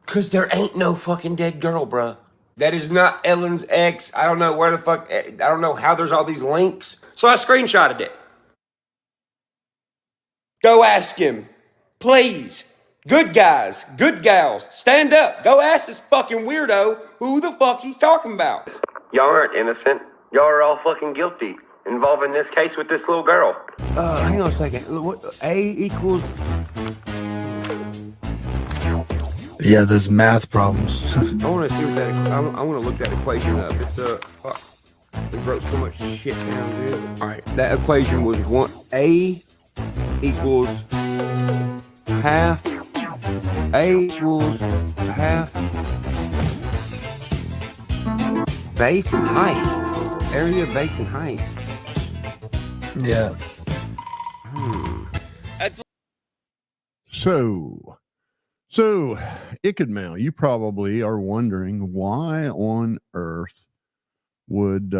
Because there ain't no fucking dead girl, bruh. That is not Ellen's ex. I don't know where the fuck, I don't know how there's all these links. So I screenshotted it. Go ask him. Please. Good guys, good gals, stand up. Go ask this fucking weirdo who the fuck he's talking about. Y'all aren't innocent. Y'all are all fucking guilty. Involved in this case with this little girl. Hang on a second. What, A equals... Yeah, there's math problems. I want to see what that... I want to look that equation up. It's we wrote so much shit down, dude. Alright, that equation was A equals half. A equals half base and height. Area, base, and height. Yeah. So, Ickadmal, you probably are wondering why on earth would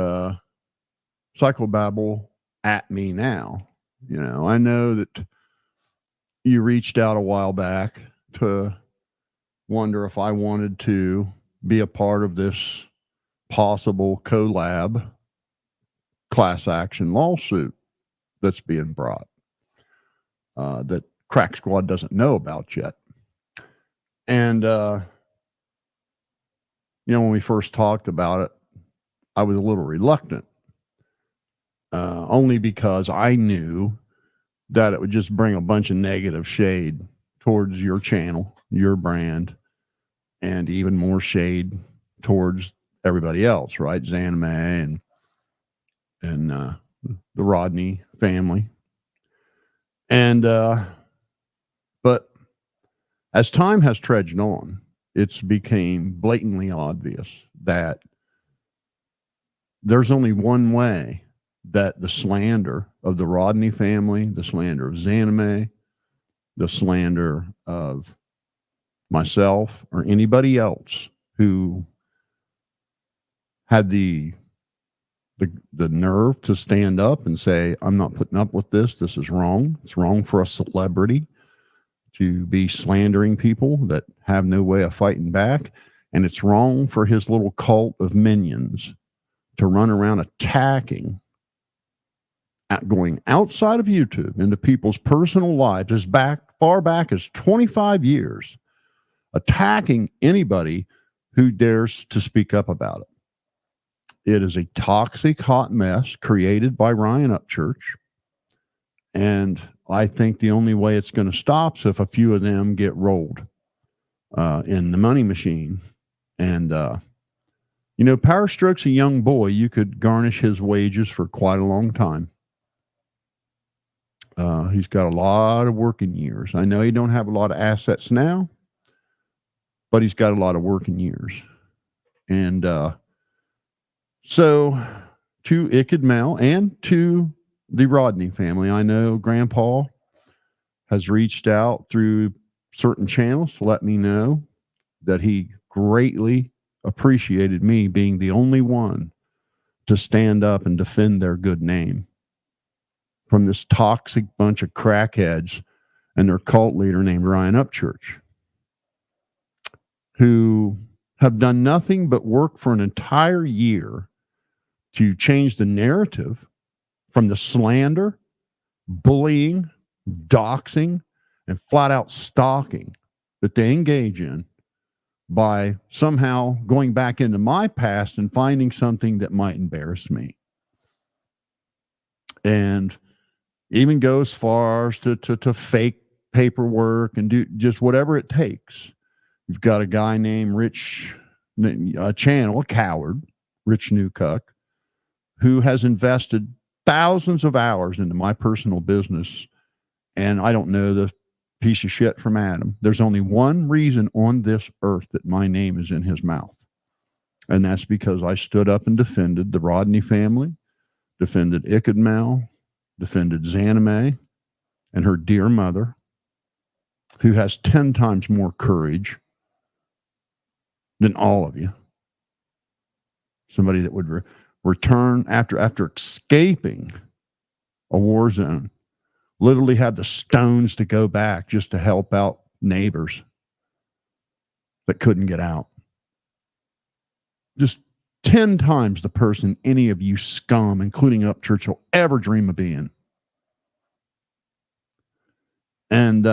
Psychobabble at me now? You know, I know that you reached out a while back to wonder if I wanted to be a part of this possible collab class action lawsuit that's being brought that Crack Squad doesn't know about yet. And, you know, when we first talked about it, I was a little reluctant, only because I knew that it would just bring a bunch of negative shade towards your channel, your brand, and even more shade towards everybody else, right? Zanime and the Rodney family. And, but as time has trudged on, it's became blatantly obvious that there's only one way that the slander of the Rodney family, the slander of Zanime, the slander of myself or anybody else who had the nerve to stand up and say, I'm not putting up with this. This is wrong. It's wrong for a celebrity to be slandering people that have no way of fighting back. And it's wrong for his little cult of minions to run around attacking, going outside of YouTube into people's personal lives as far back as 25 years, attacking anybody who dares to speak up about it. It is a toxic hot mess created by Ryan Upchurch. And I think the only way it's going to stop is if a few of them get rolled in the money machine. And, you know, Power Stroke's a young boy. You could garnish his wages for quite a long time. He's got a lot of working years. I know he don't have a lot of assets now, but he's got a lot of working years. And so to Ickadmal and to the Rodney family, I know Grandpa has reached out through certain channels to let me know that he greatly appreciated me being the only one to stand up and defend their good name from this toxic bunch of crackheads and their cult leader named Ryan Upchurch, who have done nothing but work for an entire year to change the narrative from the slander, bullying, doxing, and flat out stalking that they engage in by somehow going back into my past and finding something that might embarrass me. And even go as far as to fake paperwork and do just whatever it takes. You've got a guy named Rich, a coward, Rich Newcuck, who has invested thousands of hours into my personal business. And I don't know the piece of shit from Adam. There's only one reason on this earth that my name is in his mouth. And that's because I stood up and defended the Rodney family, defended Ickadmal, defended Zanime and her dear mother, who has 10 times more courage than all of you. Somebody that would return after escaping a war zone, literally had the stones to go back just to help out neighbors. that couldn't get out. Just 10 times the person any of you scum, including Upchurch, will ever dream of being. And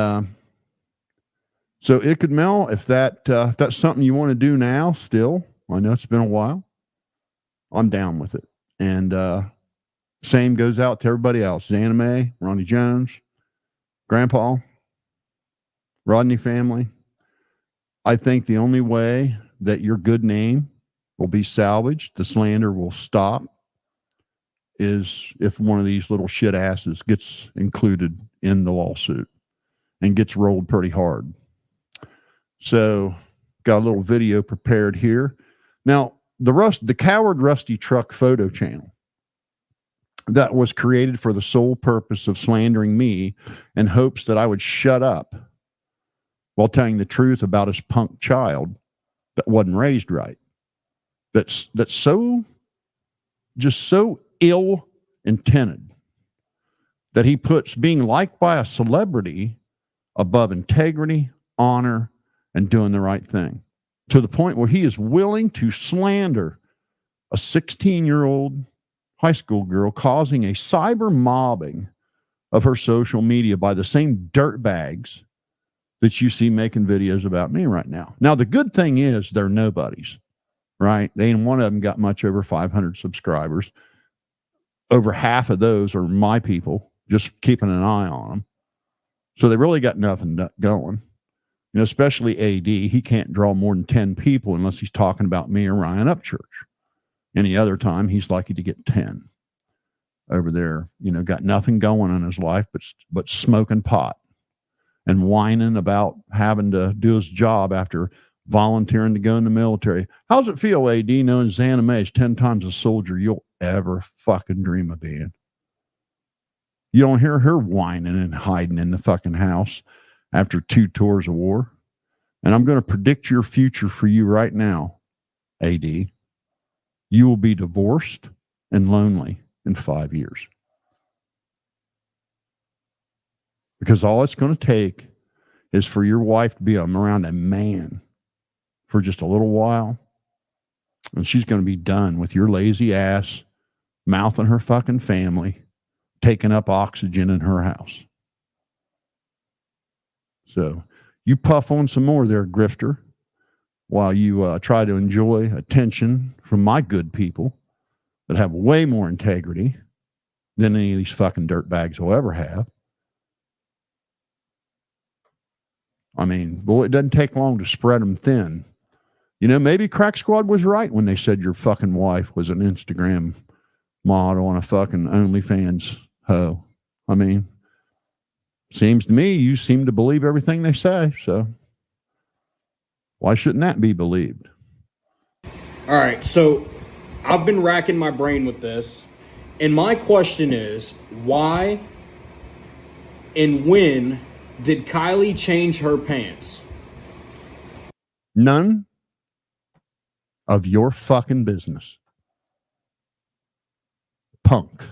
so it could Mel, if that's something you want to do now, still, I know it's been a while, I'm down with it. And same goes out to everybody else. Xana May, Ronnie Jones, Grandpa, Rodney family. I think the only way that your good name will be salvaged, the slander will stop, is if one of these little shit asses gets included in the lawsuit and gets rolled pretty hard. So got a little video prepared here. Now, the Coward Rusty Truck photo channel that was created for the sole purpose of slandering me in hopes that I would shut up while telling the truth about his punk child that wasn't raised right. That's so ill intended that he puts being liked by a celebrity above integrity, honor, and doing the right thing, to the point where he is willing to slander a 16-year-old high school girl, causing a cyber mobbing of her social media by the same dirtbags that you see making videos about me right now. Now, the good thing is they're nobodies, right? They ain't one of them got much over 500 subscribers. Over half of those are my people, just keeping an eye on them. So they really got nothing going. You know, especially AD, he can't draw more than 10 people unless he's talking about me or Ryan Upchurch. Any other time, he's lucky to get 10 over there. You know, got nothing going in his life but smoking pot and whining about having to do his job after volunteering to go in the military. How's it feel, AD, knowing Xana May is 10 times a soldier you'll ever fucking dream of being? You don't hear her whining and hiding in the fucking house after 2 tours of war. And I'm going to predict your future for you right now, AD. You will be divorced and lonely in 5 years. Because all it's going to take is for your wife to be around a man for just a little while, and she's going to be done with your lazy ass mouthing her fucking family, taking up oxygen in her house. So you puff on some more there, grifter, while you try to enjoy attention from my good people that have way more integrity than any of these fucking dirtbags will ever have. I mean, boy, it doesn't take long to spread them thin. You know, maybe Crack Squad was right when they said your fucking wife was an Instagram model on a fucking OnlyFans hoe. I mean, seems to me you seem to believe everything they say, so why shouldn't that be believed? All right, so I've been racking my brain with this, and my question is, why and when did Kylie change her pants? None of your fucking business. Punk.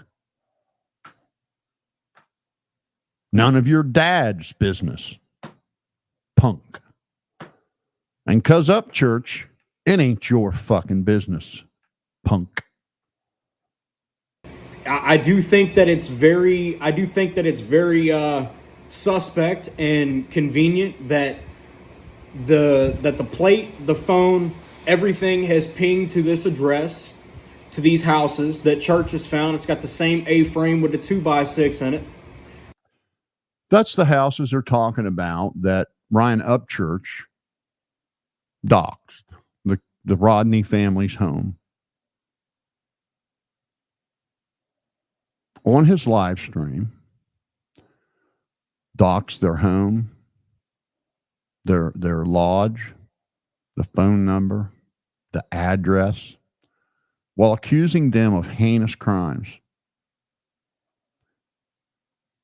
None of your dad's business. Punk. And 'cause Upchurch, it ain't your fucking business. Punk. I do think that it's very suspect and convenient that the plate, the phone, everything has pinged to this address, to these houses that Church has found. It's got the same A-frame with the 2x6 in it. That's the houses they're talking about that Ryan Upchurch doxed, the Rodney family's home. On his live stream, doxed their home, their lodge, the phone number, the address, while accusing them of heinous crimes.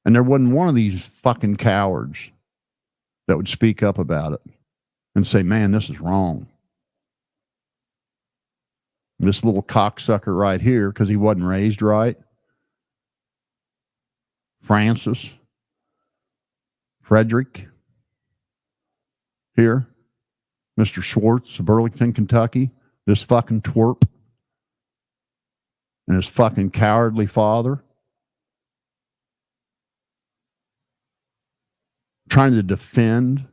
And there wasn't one of these fucking cowards that would speak up about it and say, man, this is wrong. This little cocksucker right here, because he wasn't raised right, Francis, Frederick, here, Mr. Schwartz of Burlington, Kentucky, this fucking twerp, and his fucking cowardly father, trying to defend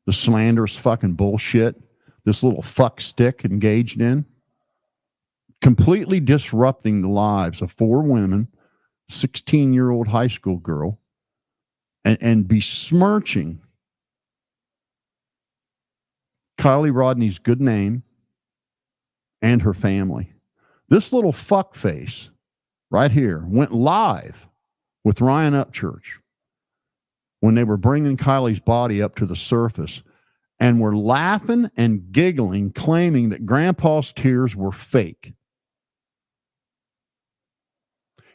the slanderous fucking bullshit this little fuck stick engaged in, completely disrupting the lives of 4 women, 16-year-old high school girl, and besmirching Kylie Rodney's good name and her family. This little fuckface right here went live with Ryan Upchurch when they were bringing Kylie's body up to the surface and were laughing and giggling, claiming that Grandpa's tears were fake.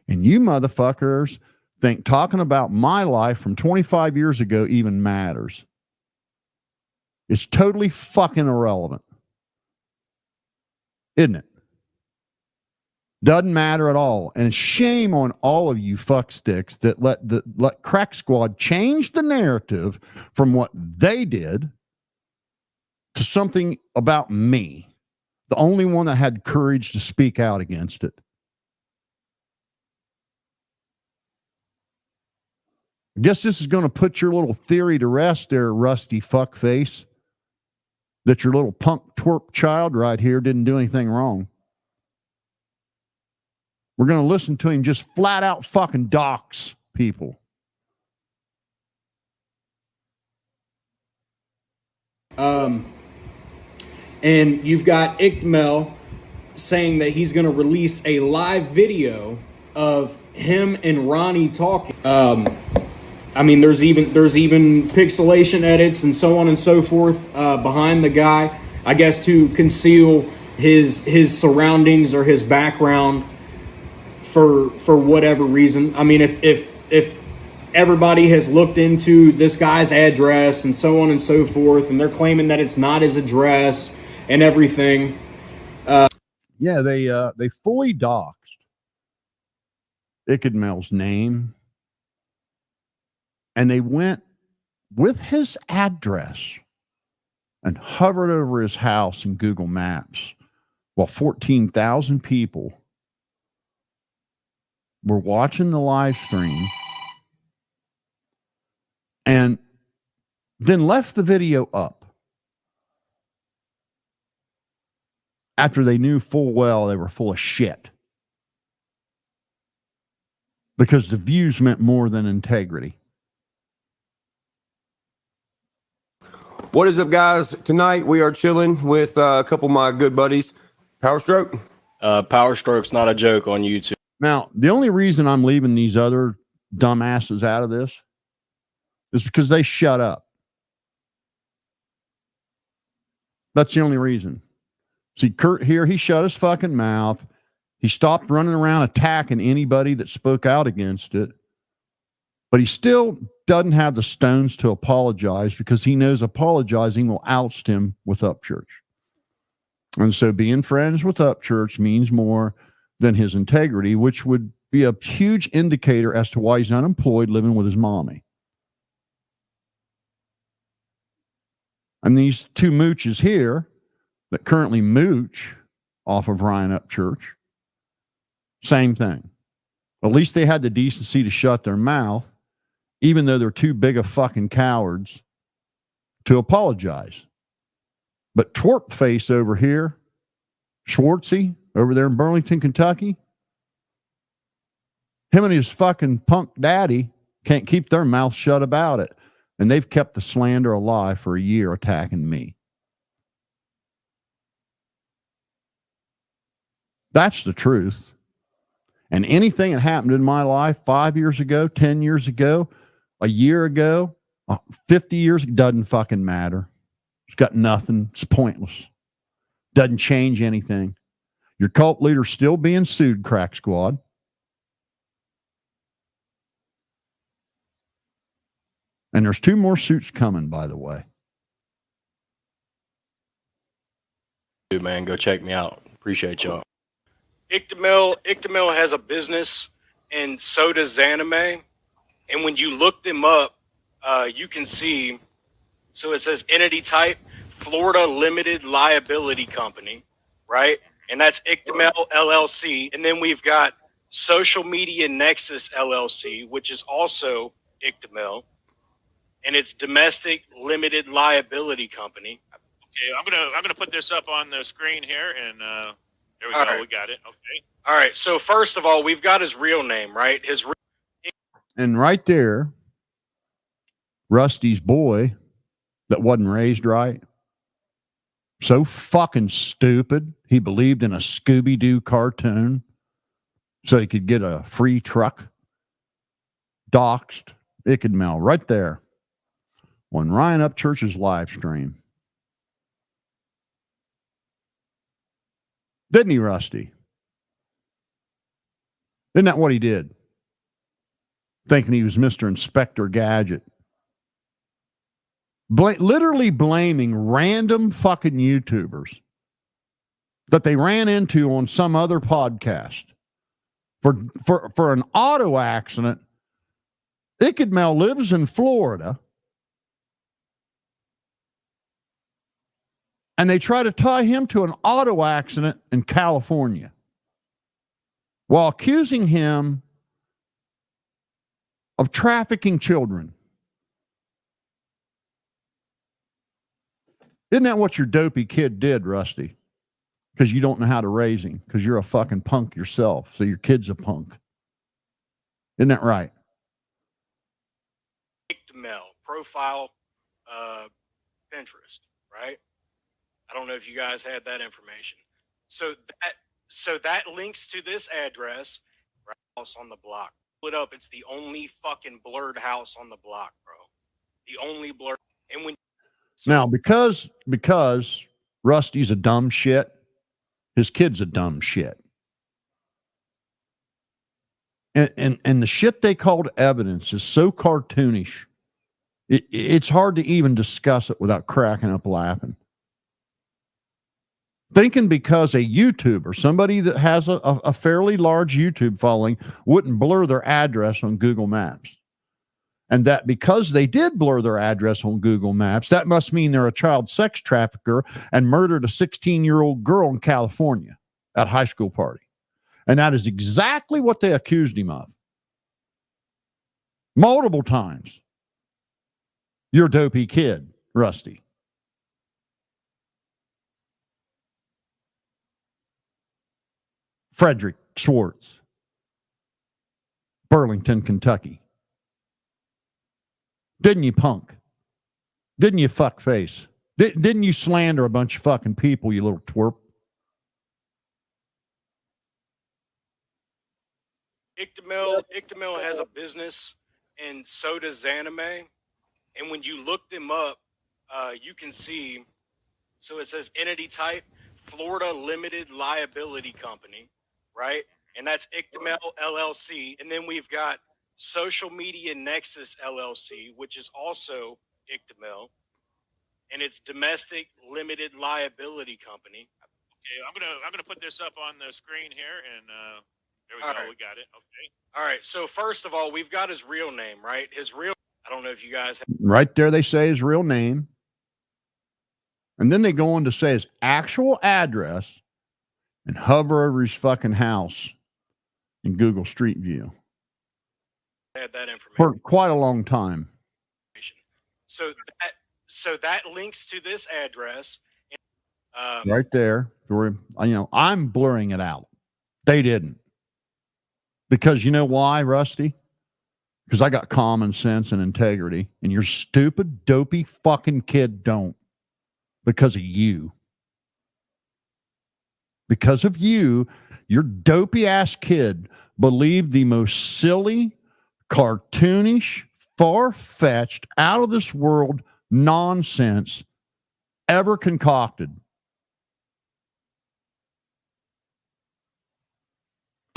And you motherfuckers think talking about my life from 25 years ago even matters. It's totally fucking irrelevant. Isn't it? Doesn't matter at all. And shame on all of you fucksticks that let Crack Squad change the narrative from what they did to something about me, the only one that had courage to speak out against it. I guess this is going to put your little theory to rest there, rusty fuckface, that your little punk twerp child right here didn't do anything wrong. We're going to listen to him just flat out fucking dox people. And you've got Ickmel saying that he's going to release a live video of him and Ronnie talking. I mean, there's even pixelation edits and so on and so forth behind the guy, I guess, to conceal his surroundings or his background for whatever reason. I mean, if everybody has looked into this guy's address and so on and so forth, and they're claiming that it's not his address and everything. Yeah, they fully doxed Ickmel's name, and they went with his address and hovered over his house in Google Maps while 14,000 people were watching the live stream, and then left the video up after they knew full well they were full of shit, because the views meant more than integrity. What is up, guys? Tonight we are chilling with a couple of my good buddies. Power Stroke. Power Stroke's not a joke on YouTube. Now, the only reason I'm leaving these other dumbasses out of this is because they shut up. That's the only reason. See, Kurt here, he shut his fucking mouth. He stopped running around attacking anybody that spoke out against it. But he still doesn't have the stones to apologize, because he knows apologizing will oust him with Upchurch. And so being friends with Upchurch means more than his integrity, which would be a huge indicator as to why he's unemployed living with his mommy. And these two mooches here that currently mooch off of Ryan Upchurch, same thing. At least they had the decency to shut their mouth, even though they're too big of fucking cowards to apologize. But twerp face over here, Schwartzy over there in Burlington, Kentucky, him and his fucking punk daddy can't keep their mouth shut about it. And they've kept the slander alive for a year, attacking me. That's the truth. And anything that happened in my life 5 years ago, 10 years ago, a year ago, 50 years, doesn't fucking matter. It's got nothing. It's pointless. Doesn't change anything. Your cult leader's still being sued, Crack Squad. And there's 2 more suits coming, by the way. Dude, man, go check me out. Appreciate y'all. Ickmel has a business, and so does Zanime. And when you look them up, you can see, so it says entity type, Florida Limited Liability Company, right? And that's Ictamel LLC. And then we've got Social Media Nexus LLC, which is also Ictamel, and it's Domestic Limited Liability Company. Okay, I'm gonna put this up on the screen here, and there we All go. right. We got it. Okay. All right. So first of all, we've got his real name, right? And right there, Rusty's boy that wasn't raised right. So fucking stupid. He believed in a Scooby-Doo cartoon so he could get a free truck. Doxed. Ickamel right there on Ryan Upchurch's live stream. Didn't he, Rusty? Isn't that what he did? Thinking he was Mr. Inspector Gadget. Literally blaming random fucking YouTubers that they ran into on some other podcast for an auto accident. Ickamel lives in Florida, and they try to tie him to an auto accident in California while accusing him of trafficking children. Isn't that what your dopey kid did, Rusty? Because you don't know how to raise him, because you're a fucking punk yourself, so your kid's a punk. Isn't that right? Ictamel profile, Pinterest, right? I don't know if you guys had that information. So that links to this address, right? House on the block. Pull it up. It's the only fucking blurred house on the block, bro. The only blurred. And when now, because Rusty's a dumb shit, his kid's a dumb shit. And the shit they called evidence is so cartoonish. It's hard to even discuss it without cracking up laughing. Thinking because a YouTuber, somebody that has a fairly large YouTube following, wouldn't blur their address on Google Maps. And that because they did blur their address on Google Maps, that must mean they're a child sex trafficker and murdered a 16-year-old girl in California at a high school party. And that is exactly what they accused him of. Multiple times. You're a dopey kid, Rusty. Frederick Schwartz, Burlington, Kentucky. Didn't you, punk? Didn't you, fuckface? Didn't you slander a bunch of fucking people, you little twerp? Ictamel has a business, and so does Zanime. And when you look them up, you can see, so it says entity type, Florida Limited Liability Company, right? And that's Ictamel LLC. And then we've got Social Media Nexus LLC, which is also Ictamel, and it's Domestic Limited Liability Company. Okay, I'm gonna put this up on the screen here, and there we All go. right. We got it. Okay. All right. So first of all, we've got his real name, right? I don't know if you guys have. Right there, they say his real name. And then they go on to say his actual address and hover over his fucking house in Google Street View. Had that information For quite a long time. So that links to this address. Right there. I'm blurring it out. They didn't. Because you know why, Rusty? Because I got common sense and integrity, and your stupid, dopey fucking kid don't. Because of you. Because of you, your dopey ass kid believed the most silly, cartoonish, far-fetched, out of this world nonsense ever concocted.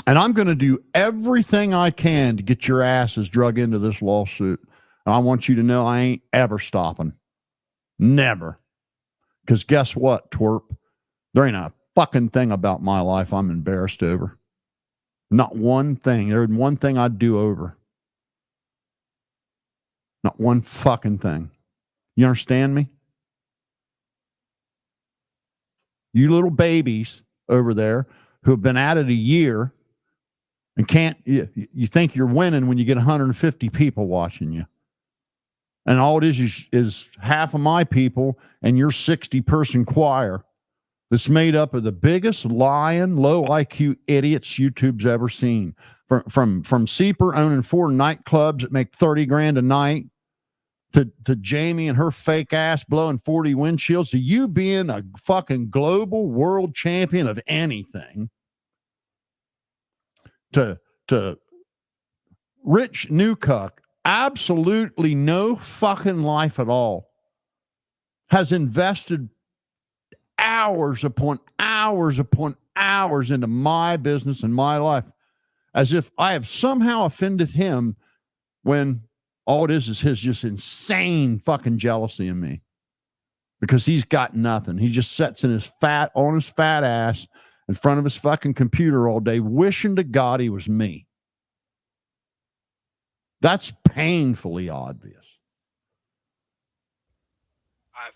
And I'm going to do everything I can to get your asses drug into this lawsuit. And I want you to know I ain't ever stopping. Never. Because guess what, twerp? There ain't a fucking thing about my life I'm embarrassed over. Not one thing. There isn't one thing I'd do over. Not one fucking thing. You understand me? You little babies over there who have been at it a year and can't, you think you're winning when you get 150 people watching you. And all it is half of my people and your 60-person choir that's made up of the biggest lying, low IQ idiots YouTube's ever seen. From Seeper owning 4 nightclubs that make $30,000 a night, to Jamie and her fake ass blowing 40 windshields, to you being a fucking global world champion of anything, to Rich Newcock, absolutely no fucking life at all, has invested hours upon hours upon hours into my business and my life, as if I have somehow offended him, when all it is his just insane fucking jealousy of me, because he's got nothing. He just sits on his fat ass in front of his fucking computer all day, wishing to God he was me. That's painfully obvious. I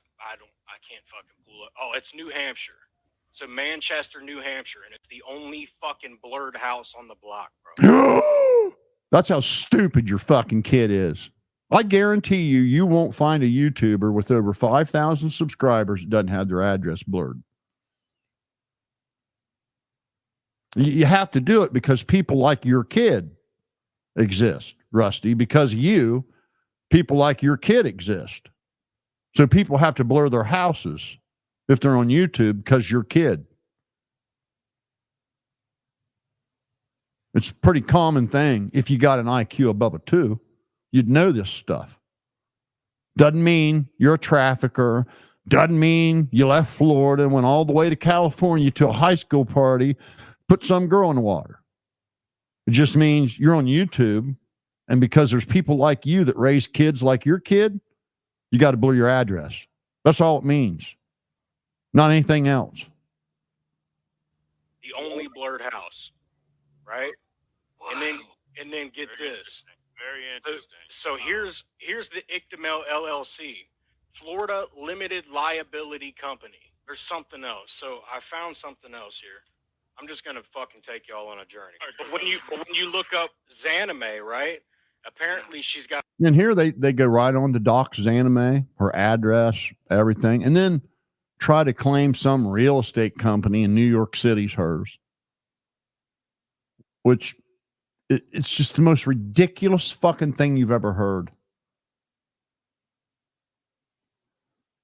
can't fucking pull up. Oh, it's New Hampshire. So Manchester, New Hampshire, and it's the only fucking blurred house on the block, bro. That's how stupid your fucking kid is. I guarantee you won't find a YouTuber with over 5,000 subscribers that doesn't have their address blurred. You have to do it because people like your kid exist, Rusty. Because people like your kid exist. So people have to blur their houses if they're on YouTube because your kid. It's a pretty common thing. If you got an IQ above a 2, you'd know this stuff. Doesn't mean you're a trafficker. Doesn't mean you left Florida and went all the way to California to a high school party, put some girl in the water. It just means you're on YouTube, and because there's people like you that raise kids like your kid, you got to blur your address. That's all it means. Not anything else. The only blurred house, right? Wow. And then get Very this. Very interesting. So here's the ICTML LLC, Florida Limited Liability Company. There's something else. So I found something else here. I'm just gonna fucking take y'all on a journey. But when you look up Zanime, right? Apparently she's got. And here they go right on to doc Zanime, her address, everything, and then try to claim some real estate company in New York City's hers, which it's just the most ridiculous fucking thing you've ever heard.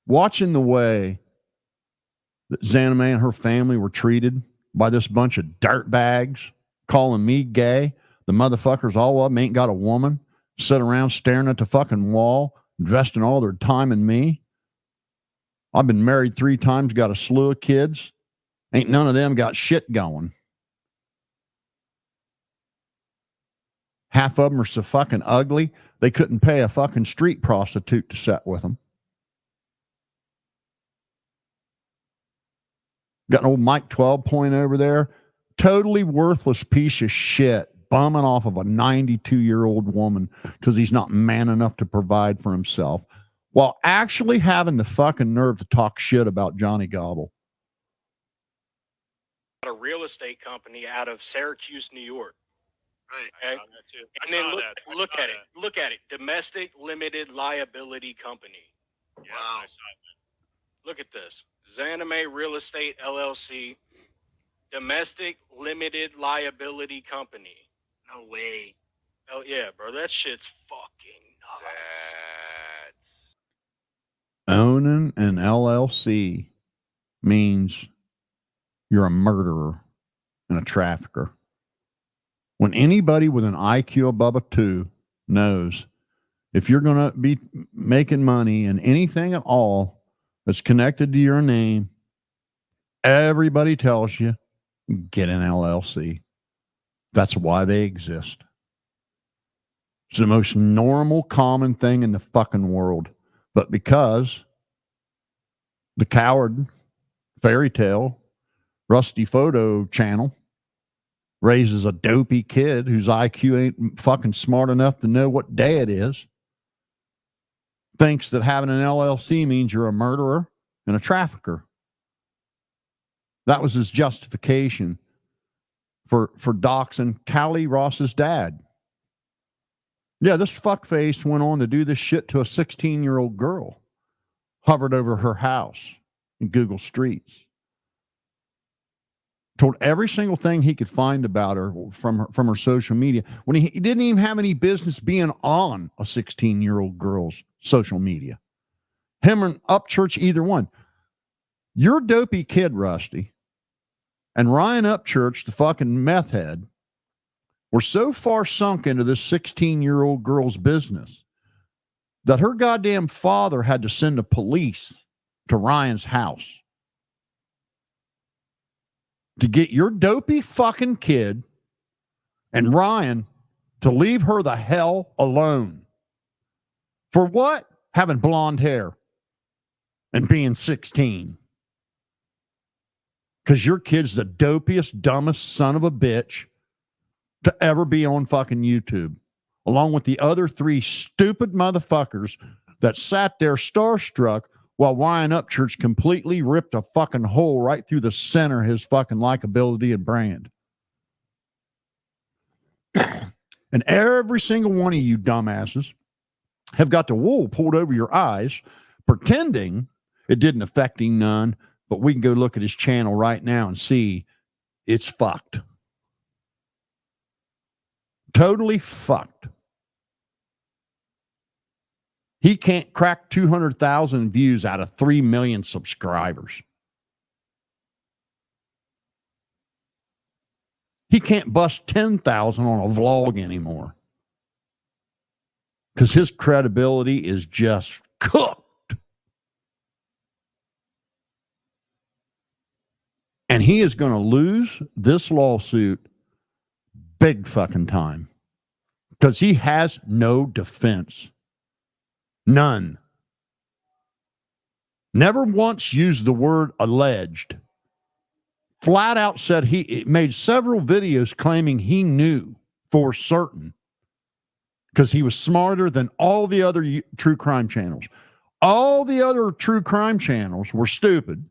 Watching the way that Zanime and her family were treated by this bunch of dirtbags, calling me gay. The motherfuckers, all of them, ain't got a woman, sit around staring at the fucking wall, investing all their time in me. I've been married 3 times, got a slew of kids. Ain't none of them got shit going. Half of them are so fucking ugly, they couldn't pay a fucking street prostitute to sit with them. Got an old Mike 12 point over there. Totally worthless piece of shit, bumming off of a 92-year-old woman because he's not man enough to provide for himself, while actually having the fucking nerve to talk shit about Johnny Gobble. A real estate company out of Syracuse, New York. Right. Okay? I saw that too. And then look at it. Domestic Limited Liability Company. Yeah, Wow. I saw that. Look at this. Zanime Real Estate LLC. Domestic Limited Liability Company. No way. Oh yeah, bro. That shit's fucking nuts. That's... Owning an LLC means you're a murderer and a trafficker. When anybody with an IQ above a 2 knows if you're going to be making money in anything at all that's connected to your name, everybody tells you, get an LLC. That's why they exist. It's the most normal, common thing in the fucking world. But because the coward fairy tale, Rusty Photo channel raises a dopey kid whose IQ ain't fucking smart enough to know what day it is, thinks that having an LLC means you're a murderer and a trafficker. That was his justification for doxing Callie Ross's dad. Yeah, this fuckface went on to do this shit to a 16-year-old girl, hovered over her house in Google Streets, told every single thing he could find about her from her social media when he didn't even have any business being on a 16-year-old girl's social media. Him and Upchurch, either one. You're a dopey kid, Rusty, and Ryan Upchurch, the fucking meth head, were so far sunk into this 16-year-old girl's business that her goddamn father had to send the police to Ryan's house to get your dopey fucking kid and Ryan to leave her the hell alone. For what? Having blonde hair and being 16. Because your kid's the dopiest, dumbest son of a bitch to ever be on fucking YouTube, along with the other 3 stupid motherfuckers that sat there starstruck while Ryan Upchurch completely ripped a fucking hole right through the center of his fucking likability and brand. And every single one of you dumbasses have got the wool pulled over your eyes, pretending it didn't affect him none, but we can go look at his channel right now and see it's fucked. Totally fucked. He can't crack 200,000 views out of 3 million subscribers. He can't bust 10,000 on a vlog anymore because his credibility is just cooked. And he is going to lose this lawsuit big fucking time because he has no defense. None. Never once used the word alleged. Flat out said he made several videos claiming he knew for certain because he was smarter than all the other true crime channels. All the other true crime channels were stupid.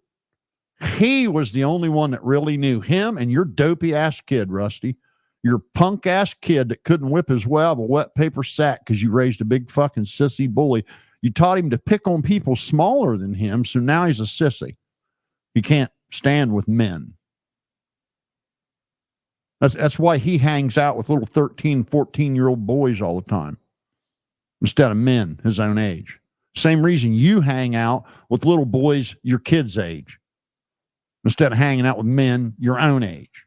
He was the only one that really knew. Him and your dopey ass kid, Rusty. Your punk ass kid that couldn't whip his way out of a wet paper sack because you raised a big fucking sissy bully. You taught him to pick on people smaller than him, so now he's a sissy. He can't stand with men. That's why he hangs out with little 13, 14-year-old boys all the time instead of men his own age. Same reason you hang out with little boys your kid's age instead of hanging out with men your own age.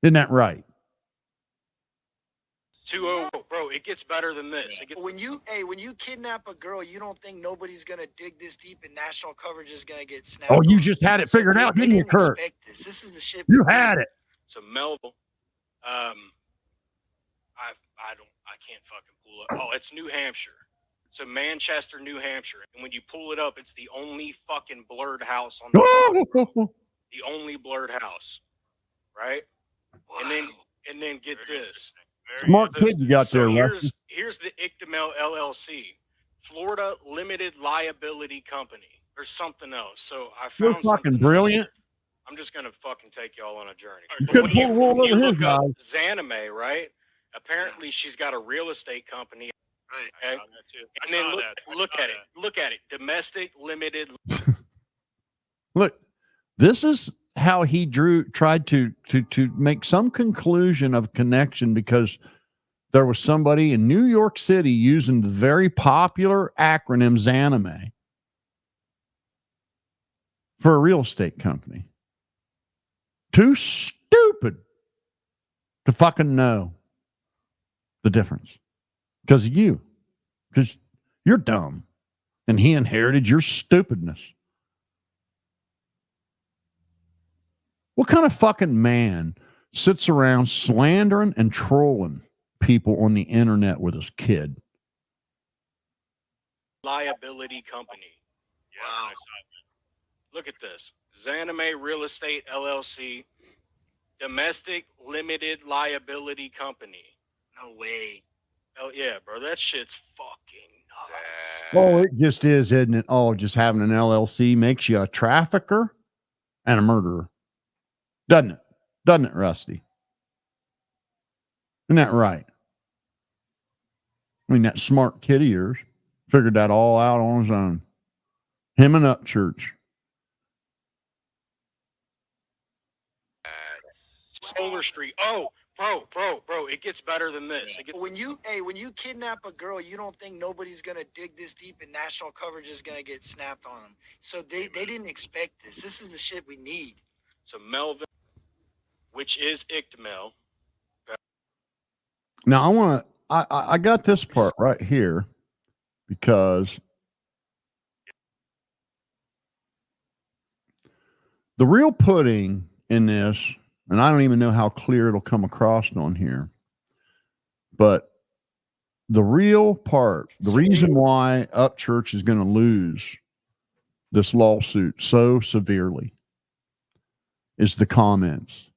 Isn't that right? 2-0, bro. It gets better than this. It gets When you kidnap a girl, you don't think nobody's gonna dig this deep and national coverage is gonna get snapped? Oh, you just had it figured out, didn't you, Kurt? This is the shit. You had it. So Melville, I can't fucking pull up. Oh, it's New Hampshire. So Manchester, New Hampshire. And when you pull it up, it's the only fucking blurred house on the block, bro. The only blurred house, right? Wow. And then get this. Smart kid you got So there, Rusty. here's the ICTML LLC, Florida Limited Liability Company. There's something else. So I You're found fucking something. brilliant. I'm just gonna fucking take y'all on a journey. Good When you pull over his look up eyes. Zanime, right? Apparently she's got a real estate company. Right. I saw that too. And then look at it. Domestic limited. Look, this is how he tried to make some conclusion of connection because there was somebody in New York City using the very popular acronym Zanime for a real estate company. Too stupid to fucking know the difference because of you, because you're dumb and he inherited your stupidness. What kind of fucking man sits around slandering and trolling people on the internet with his kid? Liability company. Yeah, I saw that. Look at this. Zanime Real Estate LLC, Domestic Limited Liability Company. No way. Oh yeah, bro. That shit's fucking Oh, it just is, isn't it? Oh, just having an LLC makes you a trafficker and a murderer. Doesn't it? Doesn't it, Rusty? Isn't that right? I mean, that smart kid of yours figured that all out on his own. Him and Upchurch. Solar Street. Oh, bro, it gets better than this. It gets When you kidnap a girl, you don't think nobody's gonna dig this deep and national coverage is gonna get snapped on them. So they didn't expect this. This is the shit we need. so Melvin, which is Ictamel. Now, I got this part right here because the real pudding in this, and I don't even know how clear it'll come across on here, but the real part, the reason why Upchurch is going to lose this lawsuit so severely is the comments.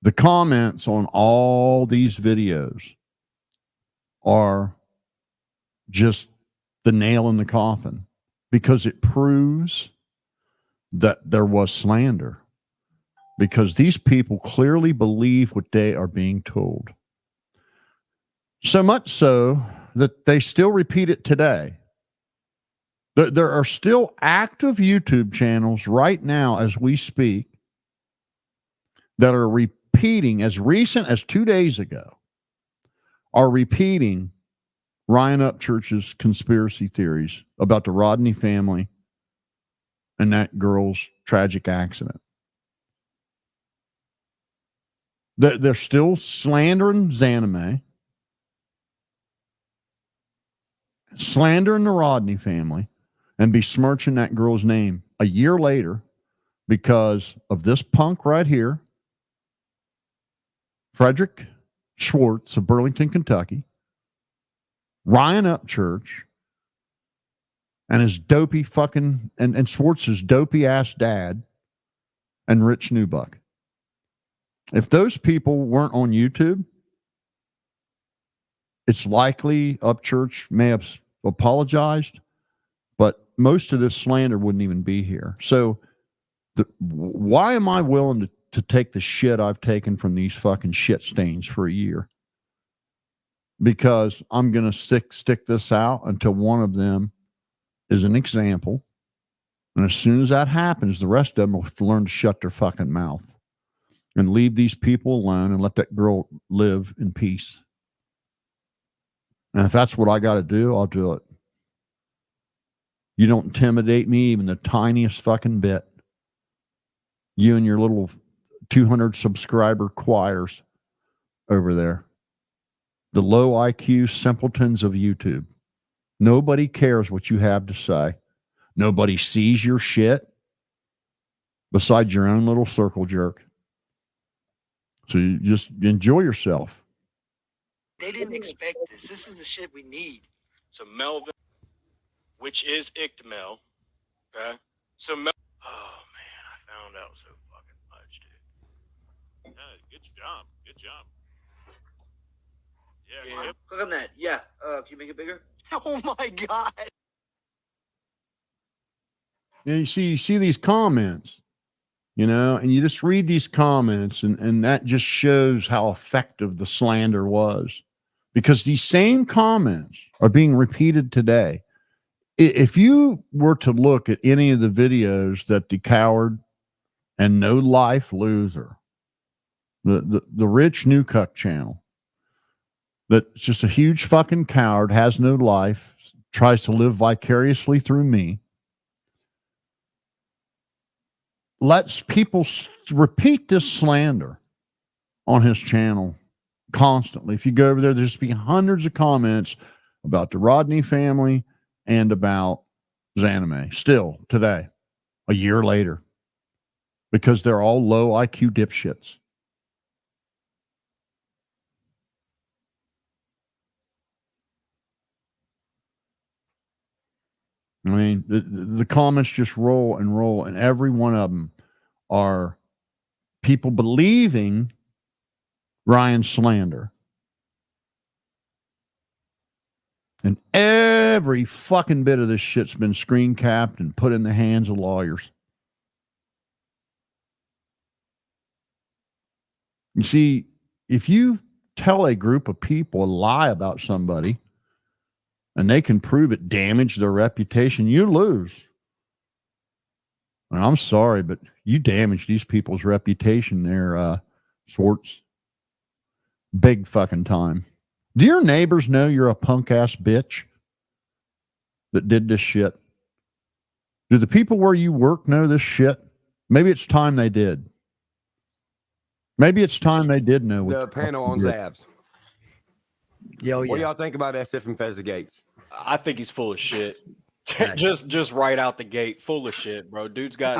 The comments on all these videos are just the nail in the coffin because it proves that there was slander, because these people clearly believe what they are being told. So much so that they still repeat it today. There are still active YouTube channels right now as we speak that are repeating, as recent as 2 days ago, are repeating Ryan Upchurch's conspiracy theories about the Rodney family and that girl's tragic accident. They're still slandering Zanime, slandering the Rodney family, and besmirching that girl's name a year later because of this punk right here, Frederick Schwartz of Burlington, Kentucky, Ryan Upchurch, and his dopey fucking, and Schwartz's dopey ass dad, and Rich Newbuck. If those people weren't on YouTube, it's likely Upchurch may have apologized, but most of this slander wouldn't even be here. So why am I willing to take the shit I've taken from these fucking shit stains for a year? Because I'm going to stick this out until one of them is an example. And as soon as that happens, the rest of them will learn to shut their fucking mouth and leave these people alone and let that girl live in peace. And if that's what I got to do, I'll do it. You don't intimidate me even the tiniest fucking bit. You and your little 200 subscriber choirs over there. The low IQ simpletons of YouTube. Nobody cares what you have to say. Nobody sees your shit besides your own little circle jerk. So you just enjoy yourself. They didn't expect this. This is the shit we need. So Melvin, which is Ictamel. Okay. So oh man, I found out so fucking much, dude. Good job. Good job. Yeah. Click on that. Yeah. Can you make it bigger? Oh my God. Yeah, you see these comments, and you just read these comments, and that just shows how effective the slander was, because these same comments are being repeated today. If you were to look at any of the videos that the coward and no life loser, the Rich Newcuck channel, that's just a huge fucking coward, has no life, tries to live vicariously through me, lets people repeat this slander on his channel constantly. If you go over there, there's be hundreds of comments about the Rodney family and about Zanime still today, a year later, because they're all low IQ dipshits. I mean, the comments just roll and roll, and every one of them are people believing Ryan's slander. And every fucking bit of this shit's been screen capped and put in the hands of lawyers. You see, if you tell a group of people a lie about somebody and they can prove it damaged their reputation, you lose. And I'm sorry, but you damaged these people's reputation there, Swartz. Big fucking time. Do your neighbors know you're a punk ass bitch that did this shit? Do the people where you work know this shit? Maybe it's time they did. Maybe it's time they did know. The panel on Zavs. Yo, What do yeah. y'all think about SF investigates? I think he's full of shit. just right out the gate, full of shit, bro. Dude's got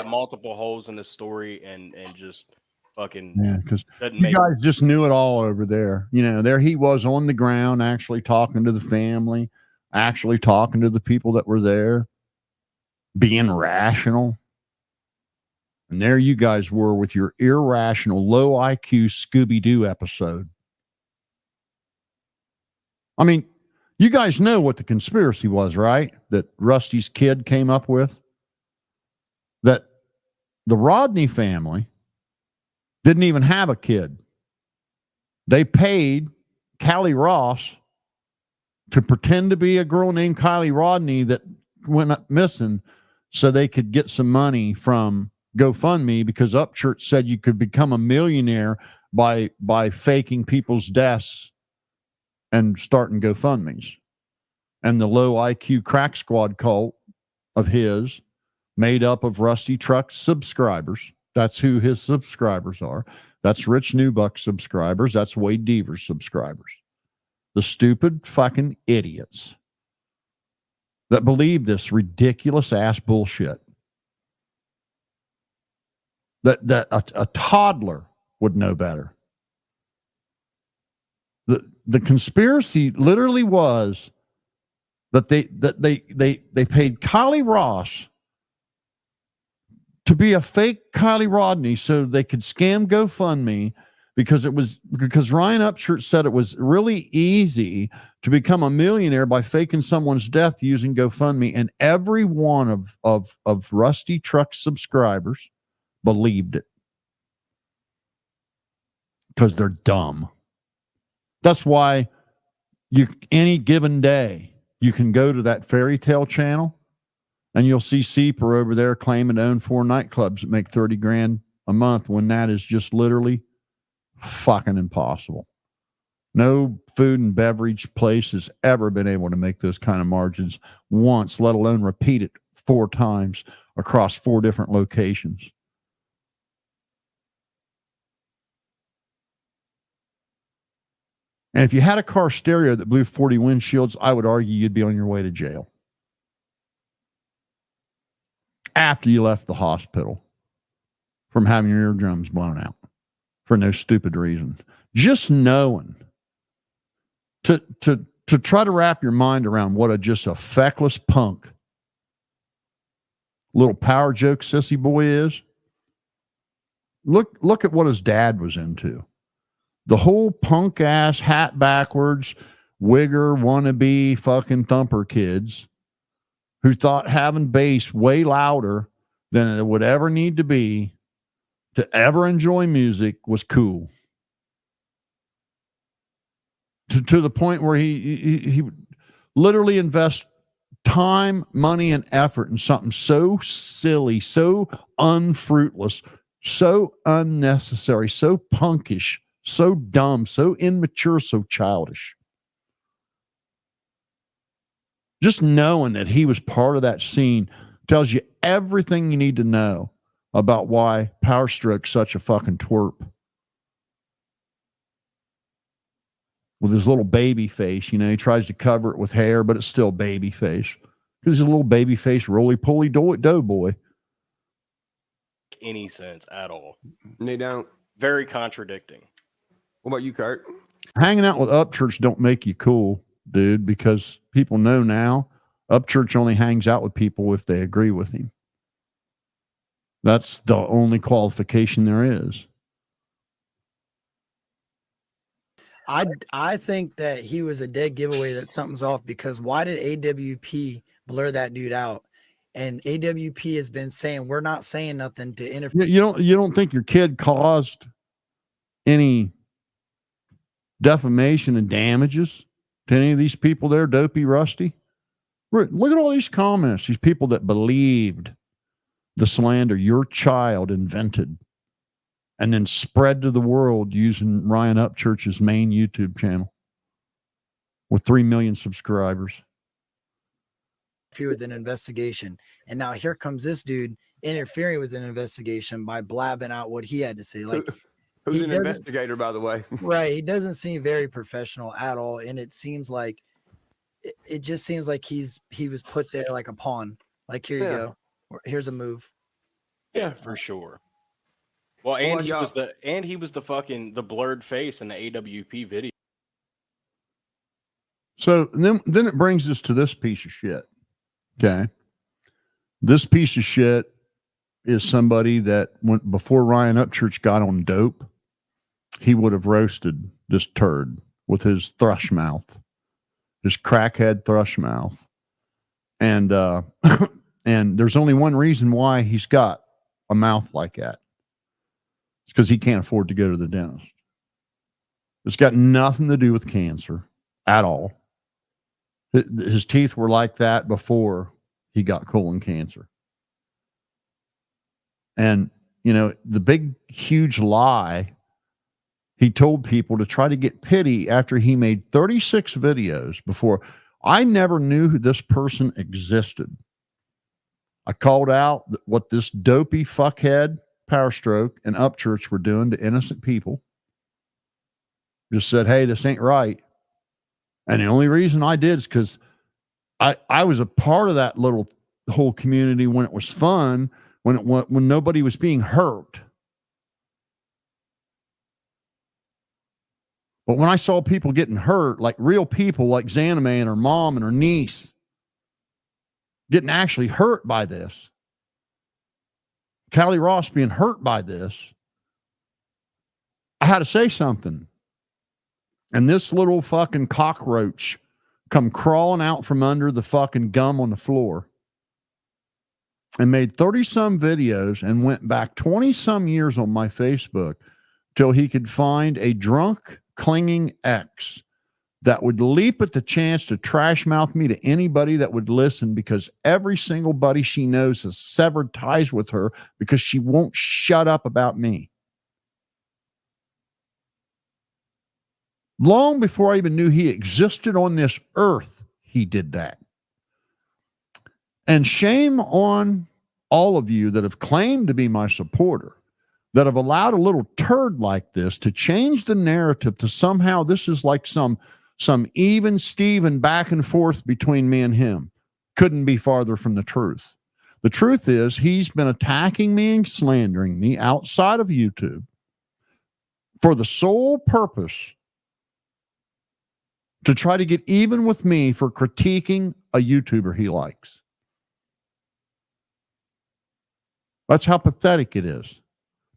multiple holes in the story and just fucking because doesn't you make guys just knew it all over there. You know, there he was on the ground, actually talking to the family, actually talking to the people that were there, being rational. And there you guys were with your irrational, low IQ Scooby-Doo episode. I mean, you guys know what the conspiracy was, right? That Rusty's kid came up with? That the Rodney family didn't even have a kid. They paid Callie Ross to pretend to be a girl named Kylie Rodney that went up missing so they could get some money from GoFundMe, because Upchurch said you could become a millionaire by faking people's deaths and starting GoFundMes. And the low IQ crack squad cult of his, made up of Rusty Truck's subscribers. That's who his subscribers are. That's Rich Newbuck's subscribers. That's Wade Deaver's subscribers. The stupid fucking idiots that believe this ridiculous ass bullshit. That a toddler would know better. The conspiracy literally was that they paid Kylie Ross to be a fake Kylie Rodney so they could scam GoFundMe, because Ryan Upchurch said it was really easy to become a millionaire by faking someone's death using GoFundMe, and every one of Rusty Truck's subscribers believed it, because they're dumb. That's why any given day you can go to that fairy tale channel and you'll see Seeper over there claiming to own 4 nightclubs that make 30 grand a month, when that is just literally fucking impossible. No food and beverage place has ever been able to make those kind of margins once, let alone repeat it 4 times across 4 different locations. And if you had a car stereo that blew 40 windshields, I would argue you'd be on your way to jail after you left the hospital from having your eardrums blown out for no stupid reason. Just knowing to try to wrap your mind around what just a feckless punk little power joke sissy boy is. Look at what his dad was into. The whole punk ass hat backwards wigger wannabe fucking thumper kids who thought having bass way louder than it would ever need to be to ever enjoy music was cool. To the point where he would literally invest time, money, and effort in something so silly, so unfruitless, so unnecessary, so punkish, so dumb, so immature, so childish. Just knowing that he was part of that scene tells you everything you need to know about why Power Stroke's such a fucking twerp. With his little baby face, you know, he tries to cover it with hair, but it's still baby face. Because he's a little baby face, roly-poly doughboy. Any sense at all. They don't. Very contradicting. What about you, Kurt? Hanging out with Upchurch don't make you cool, dude, because people know now Upchurch only hangs out with people if they agree with him. That's the only qualification there is. I think that he was a dead giveaway that something's off, because why did AWP blur that dude out? And AWP has been saying we're not saying nothing to interfere. You don't think your kid caused any defamation and damages to any of these people there, Dopey, Rusty? Look at all these comments, these people that believed the slander your child invented and then spread to the world using Ryan Upchurch's main YouTube channel with 3 million subscribers. With an investigation, and now here comes this dude interfering with an investigation by blabbing out what he had to say. Like, who's an investigator, by the way? Right, he doesn't seem very professional at all, and it seems like it just seems like he was put there like a pawn. Like, here you go, here's a move. Yeah, for sure. Well, and he was the fucking the blurred face in the AWP video. So then it brings us to this piece of shit. Okay. This piece of shit is somebody that went before Ryan Upchurch got on dope, he would have roasted this turd with his thrush mouth, his crackhead thrush mouth. And and there's only one reason why he's got a mouth like that. It's because he can't afford to go to the dentist. It's got nothing to do with cancer at all. His teeth were like that before he got colon cancer. And, you know, the big, huge lie he told people to try to get pity after he made 36 videos before. I never knew this person existed. I called out what this dopey fuckhead, Power Stroke, and Upchurch were doing to innocent people. Just said, hey, this ain't right. And the only reason I did is because I was a part of that little whole community when it was fun, when nobody was being hurt. But when I saw people getting hurt, like real people like Zanime and her mom and her niece getting actually hurt by this, Callie Ross being hurt by this, I had to say something. And this little fucking cockroach come crawling out from under the fucking gum on the floor and made 30-some videos and went back 20-some years on my Facebook till he could find a drunk, clinging ex that would leap at the chance to trash mouth me to anybody that would listen, because every single buddy she knows has severed ties with her because she won't shut up about me. Long before I even knew he existed on this earth, he did that. And shame on all of you that have claimed to be my supporter, that have allowed a little turd like this to change the narrative to somehow this is like some even Steven back and forth between me and him. Couldn't be farther from the truth. The truth is he's been attacking me and slandering me outside of YouTube for the sole purpose to try to get even with me for critiquing a YouTuber he likes. That's how pathetic it is.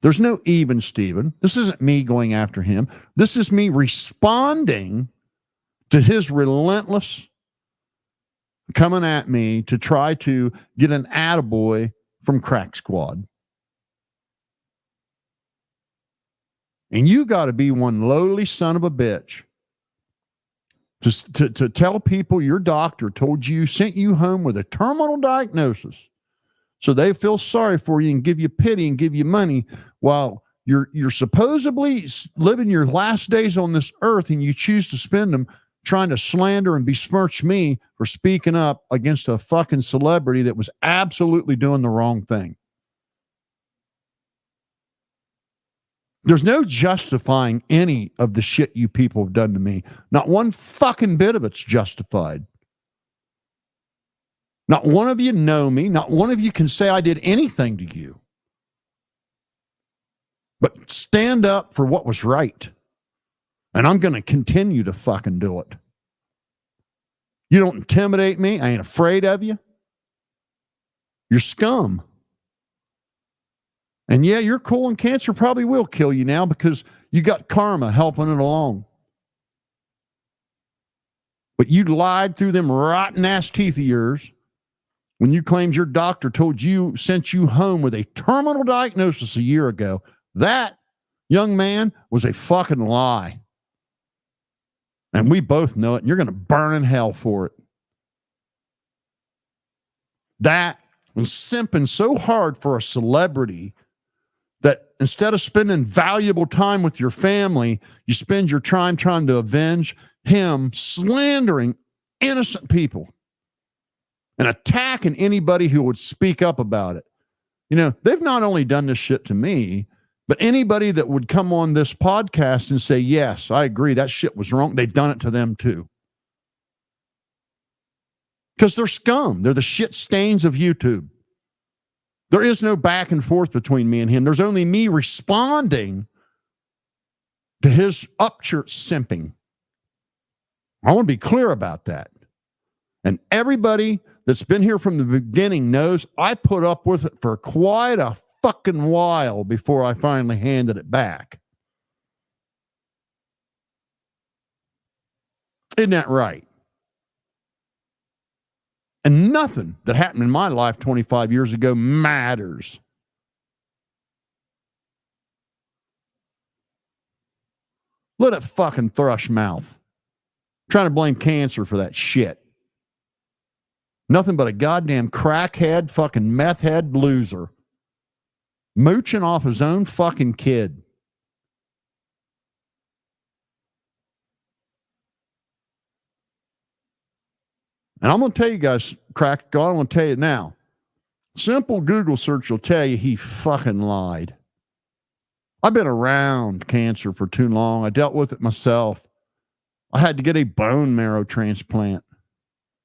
There's no even Steven. This isn't me going after him. This is me responding to his relentless coming at me to try to get an attaboy from Crack Squad. And you got to be one lowly son of a bitch to tell people your doctor told you, sent you home with a terminal diagnosis so they feel sorry for you and give you pity and give you money while you're supposedly living your last days on this earth, and you choose to spend them trying to slander and besmirch me for speaking up against a fucking celebrity that was absolutely doing the wrong thing. There's no justifying any of the shit you people have done to me. Not one fucking bit of it's justified. Not one of you know me. Not one of you can say I did anything to you. But stand up for what was right. And I'm going to continue to fucking do it. You don't intimidate me. I ain't afraid of you. You're scum. And yeah, your colon cancer probably will kill you now because you got karma helping it along. But you lied through them rotten ass teeth of yours when you claimed your doctor sent you home with a terminal diagnosis a year ago. That, young man, was a fucking lie. And we both know it, and you're going to burn in hell for it. That was simping so hard for a celebrity that instead of spending valuable time with your family, you spend your time trying to avenge him slandering innocent people and attacking anybody who would speak up about it. You know, they've not only done this shit to me, but anybody that would come on this podcast and say, yes, I agree, that shit was wrong, they've done it to them too. Because they're scum. They're the shit stains of YouTube. There is no back and forth between me and him. There's only me responding to his Upchurch simping. I want to be clear about that. And everybody that's been here from the beginning knows I put up with it for quite a fucking while before I finally handed it back. Isn't that right? And nothing that happened in my life 25 years ago matters. Let it fucking thrush mouth. Trying to blame cancer for that shit. Nothing but a goddamn crackhead, fucking meth head loser. Mooching off his own fucking kid. And I'm going to tell you guys, cracksquad, I'm going to tell you now. Simple Google search will tell you he fucking lied. I've been around cancer for too long. I dealt with it myself. I had to get a bone marrow transplant.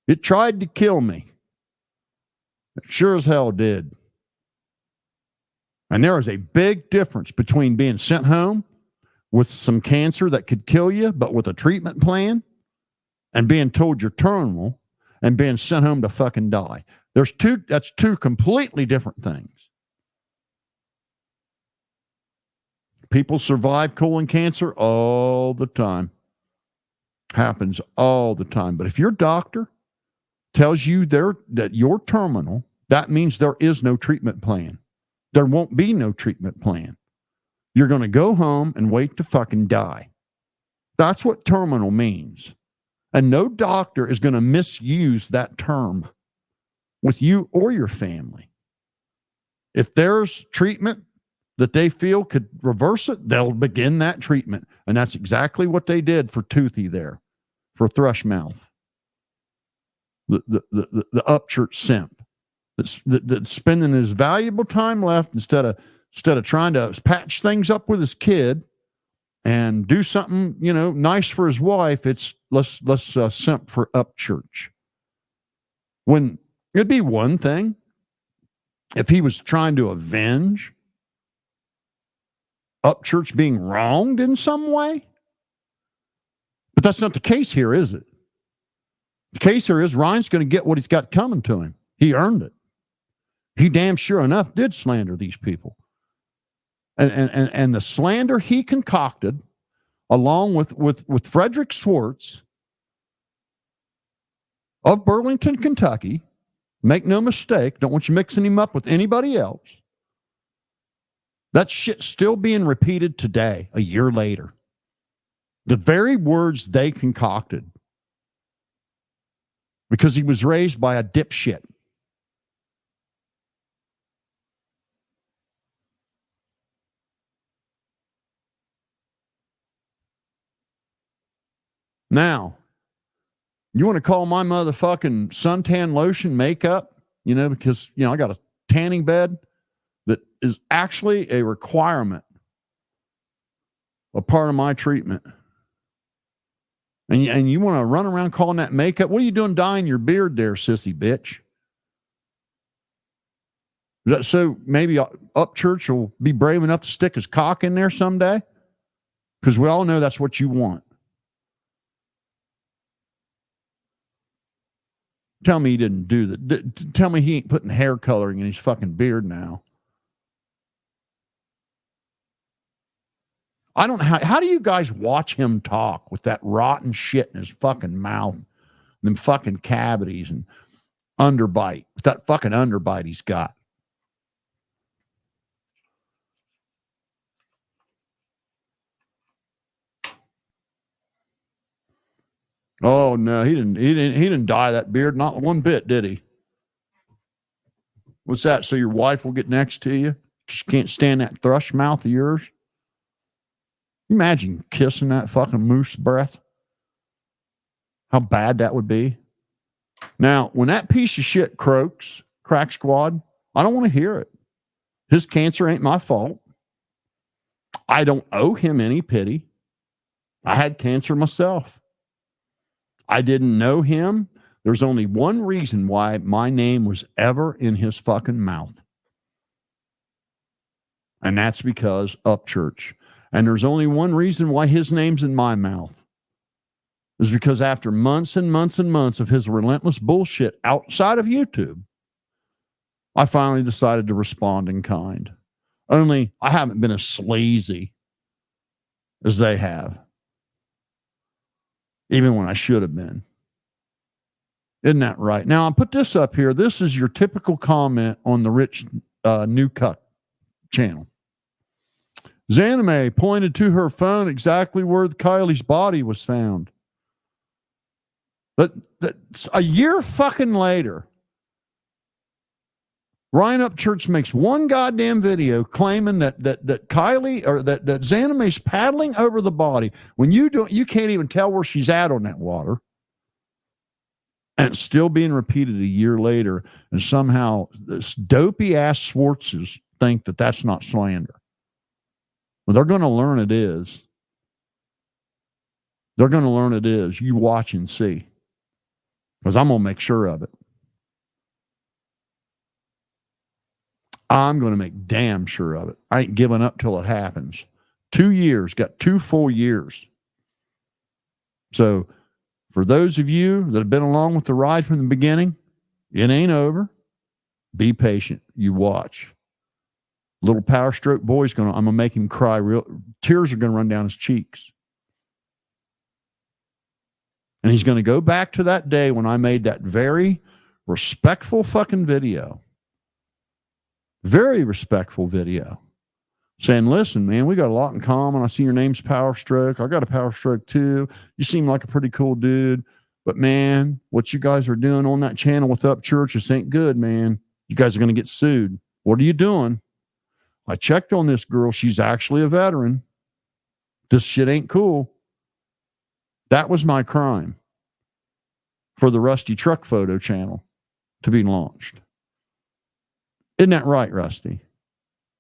It tried to kill me. It sure as hell did. And there is a big difference between being sent home with some cancer that could kill you, but with a treatment plan, and being told you're terminal and being sent home to fucking die. That's two completely different things. People survive colon cancer all the time. Happens all the time. But if your doctor tells you that you're terminal, that means there is no treatment plan. There won't be no treatment plan. You're going to go home and wait to fucking die. That's what terminal means. And no doctor is going to misuse that term with you or your family. If there's treatment that they feel could reverse it, they'll begin that treatment. And that's exactly what they did for Toothy there, for Thrushmouth. The Upchurch simp that's spending his valuable time left instead of trying to patch things up with his kid and do something, nice for his wife. It's let's simp for Upchurch. When it'd be one thing if he was trying to avenge Upchurch being wronged in some way, but that's not the case here, is it? The case here is Ryan's going to get what he's got coming to him. He earned it. He damn sure enough did slander these people. And the slander he concocted, along with Frederick Swartz of Burlington, Kentucky, make no mistake, don't want you mixing him up with anybody else. That shit's still being repeated today, a year later. The very words they concocted. Because he was raised by a dipshit. Now, you want to call my motherfucking suntan lotion makeup, because, I got a tanning bed that is actually a requirement, a part of my treatment. And you want to run around calling that makeup? What are you doing dyeing your beard there, sissy bitch? Is that so maybe Upchurch will be brave enough to stick his cock in there someday? Because we all know that's what you want. Tell me he didn't do that. Tell me he ain't putting hair coloring in his fucking beard now. I don't know. How do you guys watch him talk with that rotten shit in his fucking mouth them fucking cavities and underbite. That fucking underbite he's got. Oh no, he didn't dye that beard, not one bit, did he? What's that? So your wife will get next to you? She can't stand that thrush mouth of yours? Imagine kissing that fucking moose breath. How bad that would be. Now, when that piece of shit croaks, Crack Squad, I don't want to hear it. His cancer ain't my fault. I don't owe him any pity. I had cancer myself. I didn't know him. There's only one reason why my name was ever in his fucking mouth. And that's because Upchurch. And there's only one reason why his name's in my mouth. Is because after months and months and months of his relentless bullshit outside of YouTube, I finally decided to respond in kind. Only I haven't been as sleazy as they have. Even when I should have been. Isn't that right? Now, I'll put this up here. This is your typical comment on the Rich New Cut channel. Zanime pointed to her phone exactly where Kylie's body was found. But a year fucking later, Ryan Upchurch makes one goddamn video claiming that Kylie or that Zanime's paddling over the body when you can't even tell where she's at on that water. And it's still being repeated a year later, and somehow this dopey ass Swartzes think that that's not slander. Well, they're going to learn it is. They're going to learn it is. You watch and see. Because I'm going to make sure of it. I'm going to make damn sure of it. I ain't giving up till it happens. 2 years, got 2 full years. So for those of you that have been along with the ride from the beginning, it ain't over. Be patient. You watch. Little power stroke boy's I'm going to make him cry. Tears are going to run down his cheeks. And he's going to go back to that day when I made that very respectful fucking video. Very respectful video. Saying, listen, man, we got a lot in common. I see your name's Power Stroke. I got a Power Stroke too. You seem like a pretty cool dude. But man, what you guys are doing on that channel with Upchurch, this ain't good, man. You guys are going to get sued. What are you doing? I checked on this girl. She's actually a veteran. This shit ain't cool. That was my crime for the Rusty Truck Photo channel to be launched. Isn't that right, Rusty?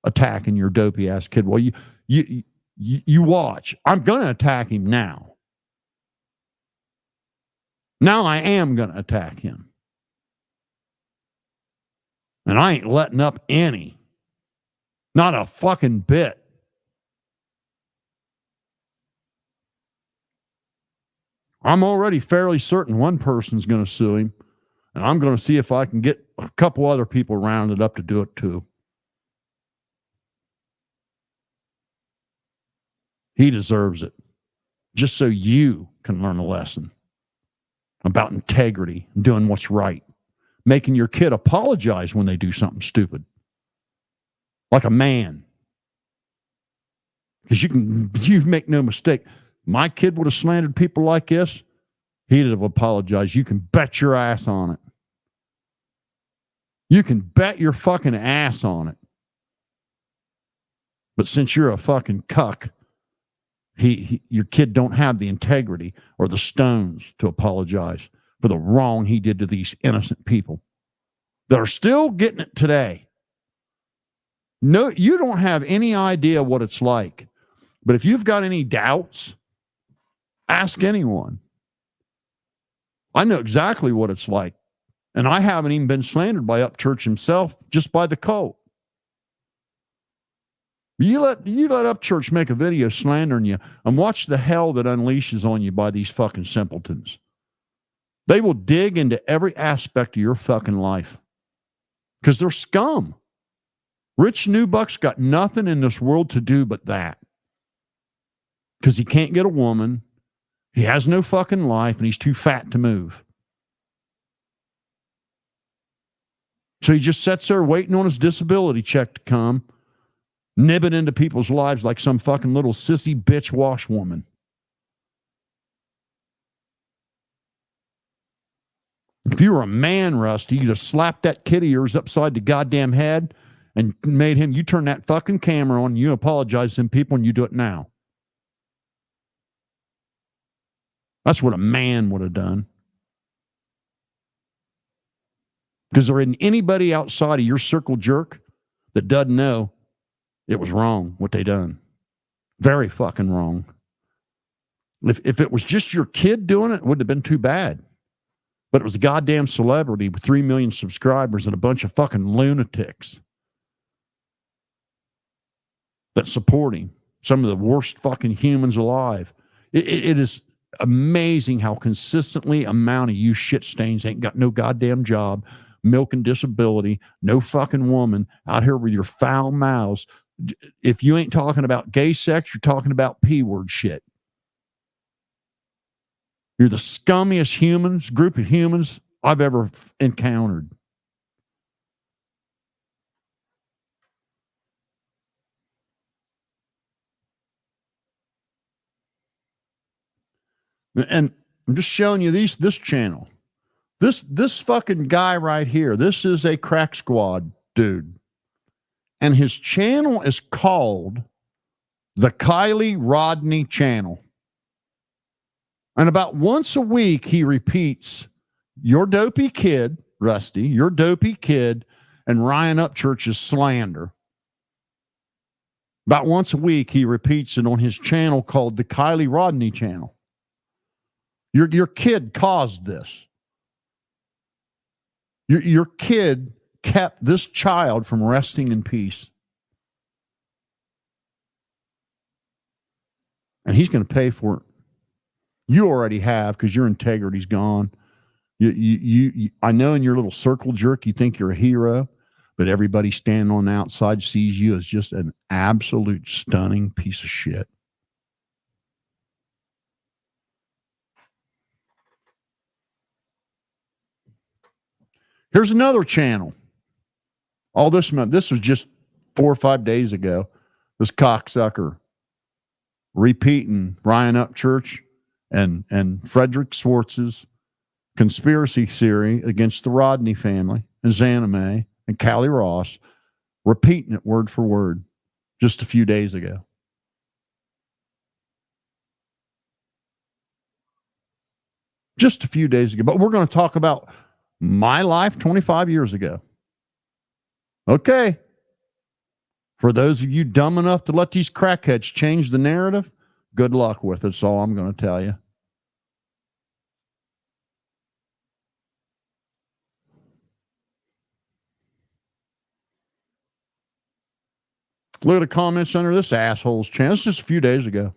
Attacking your dopey ass kid. Well, you watch. I'm going to attack him now. Now I am going to attack him. And I ain't letting up any. Not a fucking bit. I'm already fairly certain one person's going to sue him. And I'm going to see if I can get a couple other people rounded up to do it too. He deserves it. Just so you can learn a lesson about integrity and doing what's right. Making your kid apologize when they do something stupid. Like a man. Because you make no mistake. My kid would have slandered people like this. He'd have apologized. You can bet your ass on it. You can bet your fucking ass on it. But since you're a fucking cuck, your kid don't have the integrity or the stones to apologize for the wrong he did to these innocent people that are still getting it today. No, you don't have any idea what it's like. But if you've got any doubts, ask anyone. I know exactly what it's like. And I haven't even been slandered by Upchurch himself, just by the cult. You let Upchurch make a video slandering you and watch the hell that unleashes on you by these fucking simpletons. They will dig into every aspect of your fucking life because they're scum. Rich Newbuck's got nothing in this world to do but that. Because he can't get a woman, he has no fucking life, and he's too fat to move. So he just sits there waiting on his disability check to come, nibbing into people's lives like some fucking little sissy bitch washwoman. If you were a man, Rusty, you'd have slapped that kid of yours upside the goddamn head and made him, you turn that fucking camera on, you apologize to them people, and you do it now. That's what a man would have done. Because there isn't anybody outside of your circle jerk that doesn't know it was wrong what they done. Very fucking wrong. If it was just your kid doing it, it wouldn't have been too bad. But it was a goddamn celebrity with 3 million subscribers and a bunch of fucking lunatics that support him. Some of the worst fucking humans alive. It is amazing how consistently amount of you shit stains ain't got no goddamn job, milking disability, no fucking woman out here with your foul mouths. If you ain't talking about gay sex, you're talking about P-word shit. You're the scummiest group of humans I've ever encountered. And I'm just showing you this channel. This fucking guy right here, this is a crack squad dude. And his channel is called the Kylie Rodney channel. And about once a week, he repeats, your dopey kid, Rusty, your dopey kid, and Ryan Upchurch's slander. About once a week, he repeats it on his channel called the Kylie Rodney channel. Your kid caused this. Your kid kept this child from resting in peace. And he's going to pay for it. You already have, because your integrity's gone. I know in your little circle jerk, you think you're a hero, but everybody standing on the outside sees you as just an absolute stunning piece of shit. Here's another channel. All this month, this was just 4 or 5 days ago. This cocksucker repeating Ryan Upchurch and Frederick Schwartz's conspiracy theory against the Rodney family and Zanime and Callie Ross, repeating it word for word just a few days ago. Just a few days ago. But we're going to talk about my life 25 years ago. Okay. For those of you dumb enough to let these crackheads change the narrative, good luck with it. That's all I'm going to tell you. Look at the comments under this asshole's channel. It's just a few days ago.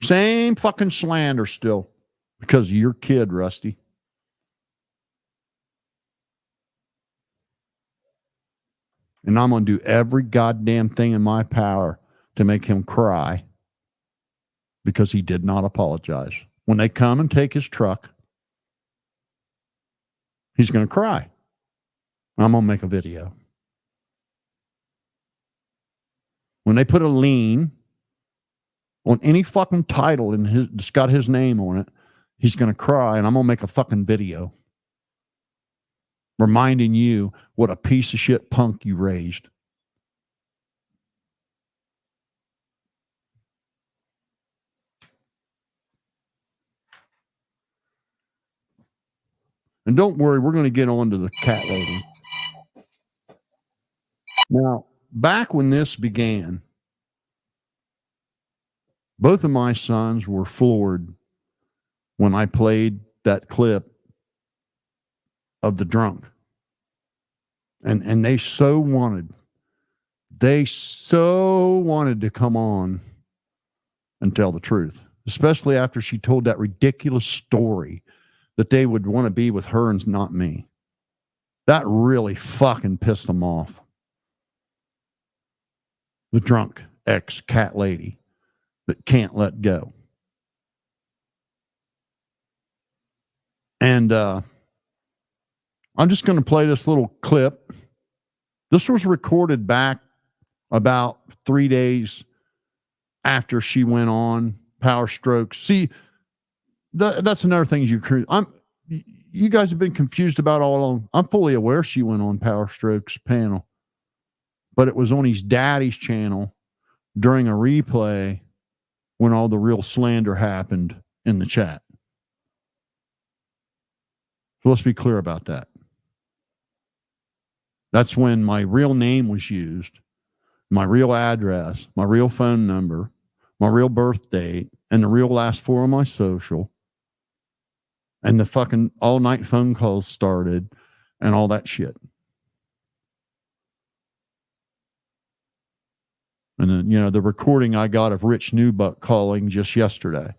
Same fucking slander still because of your kid, Rusty. And I'm going to do every goddamn thing in my power to make him cry because he did not apologize. When they come and take his truck, he's going to cry. I'm going to make a video. When they put a lien on any fucking title that's got his name on it, he's going to cry, and I'm going to make a fucking video reminding you what a piece of shit punk you raised. And don't worry, we're going to get on to the cat lady. Now, back when this began, both of my sons were floored when I played that clip of the drunk. And they so wanted to come on and tell the truth, especially after she told that ridiculous story that they would want to be with her and not me. That really fucking pissed them off. The drunk ex-cat lady that can't let go. And I'm just going to play this little clip. This was recorded back about 3 days after she went on Power Strokes. See, that's another thing you guys have been confused about all along. I'm fully aware she went on Power Strokes panel, but it was on his daddy's channel during a replay when all the real slander happened in the chat. So let's be clear about that. That's when my real name was used, my real address, my real phone number, my real birth date, and the real last four of my social. And the fucking all-night phone calls started and all that shit. And then, the recording I got of Rich Newbuck calling just yesterday,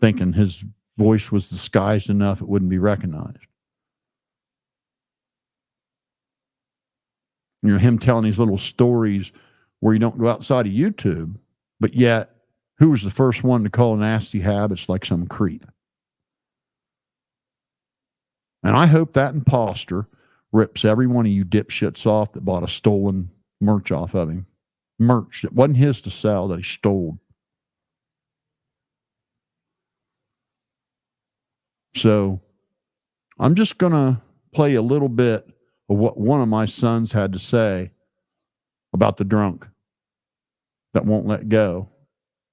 thinking his voice was disguised enough it wouldn't be recognized. Him telling these little stories where you don't go outside of YouTube, but yet who was the first one to call nasty habits like some creep? And I hope that imposter rips every one of you dipshits off that bought a stolen merch off of him. Merch that wasn't his to sell, that he stole. So I'm just going to play a little bit of what one of my sons had to say about the drunk that won't let go.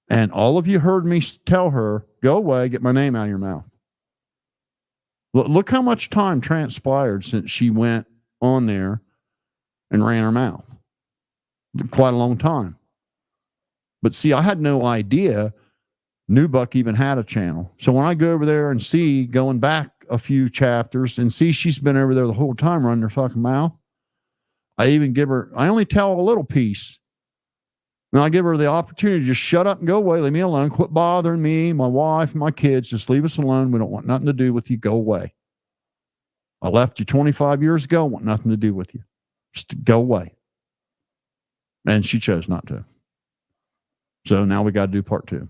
And all of you heard me tell her, go away, get my name out of your mouth. Look how much time transpired since she went on there and ran her mouth. Quite a long time. But see, I had no idea Newbuck even had a channel. So when I go over there and see, going back a few chapters and see she's been over there the whole time running her fucking mouth, I only tell a little piece. And I give her the opportunity to just shut up and go away, leave me alone, quit bothering me, my wife, my kids, just leave us alone. We don't want nothing to do with you. Go away. I left you 25 years ago, want nothing to do with you. Just go away. And she chose not to. So now we got to do part 2.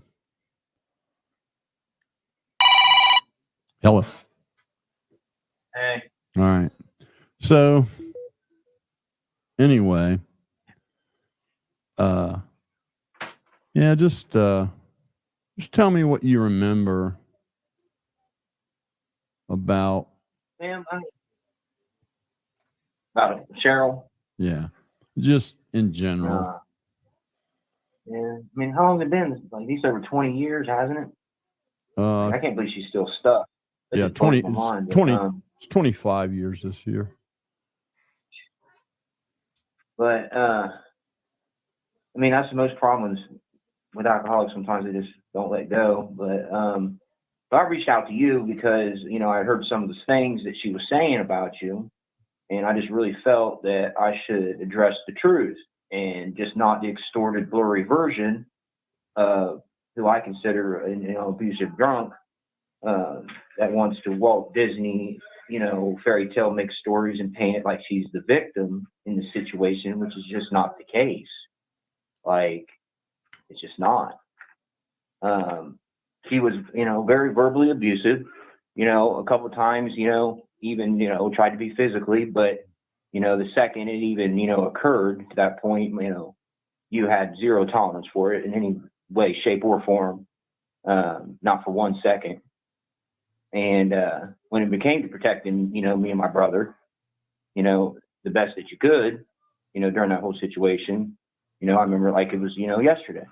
Hello. Hey. All right. So anyway, just tell me what you remember about. About Cheryl. Yeah, just in general. Yeah, I mean, how long has it been? Like at least over 20 years, hasn't it? I can't believe she's still stuck. Yeah, 20. It's 25 years this year. But I mean, that's the most problems with alcoholics. Sometimes they just don't let go. But I reached out to you because I heard some of the things that she was saying about you, and I just really felt that I should address the truth and just not the extorted, blurry version of who I consider an abusive drunk that wants to Walt Disney, fairy tale mix stories and paint it like she's the victim in the situation, which is just not the case. Like, it's just not. He was, very verbally abusive, a couple of times, even, tried to be physically, but, the second it even, occurred to that point, you had zero tolerance for it in any way, shape, or form, not for 1 second. And when it became to protecting, me and my brother, the best that you could, during that whole situation, I remember like it was, yesterday.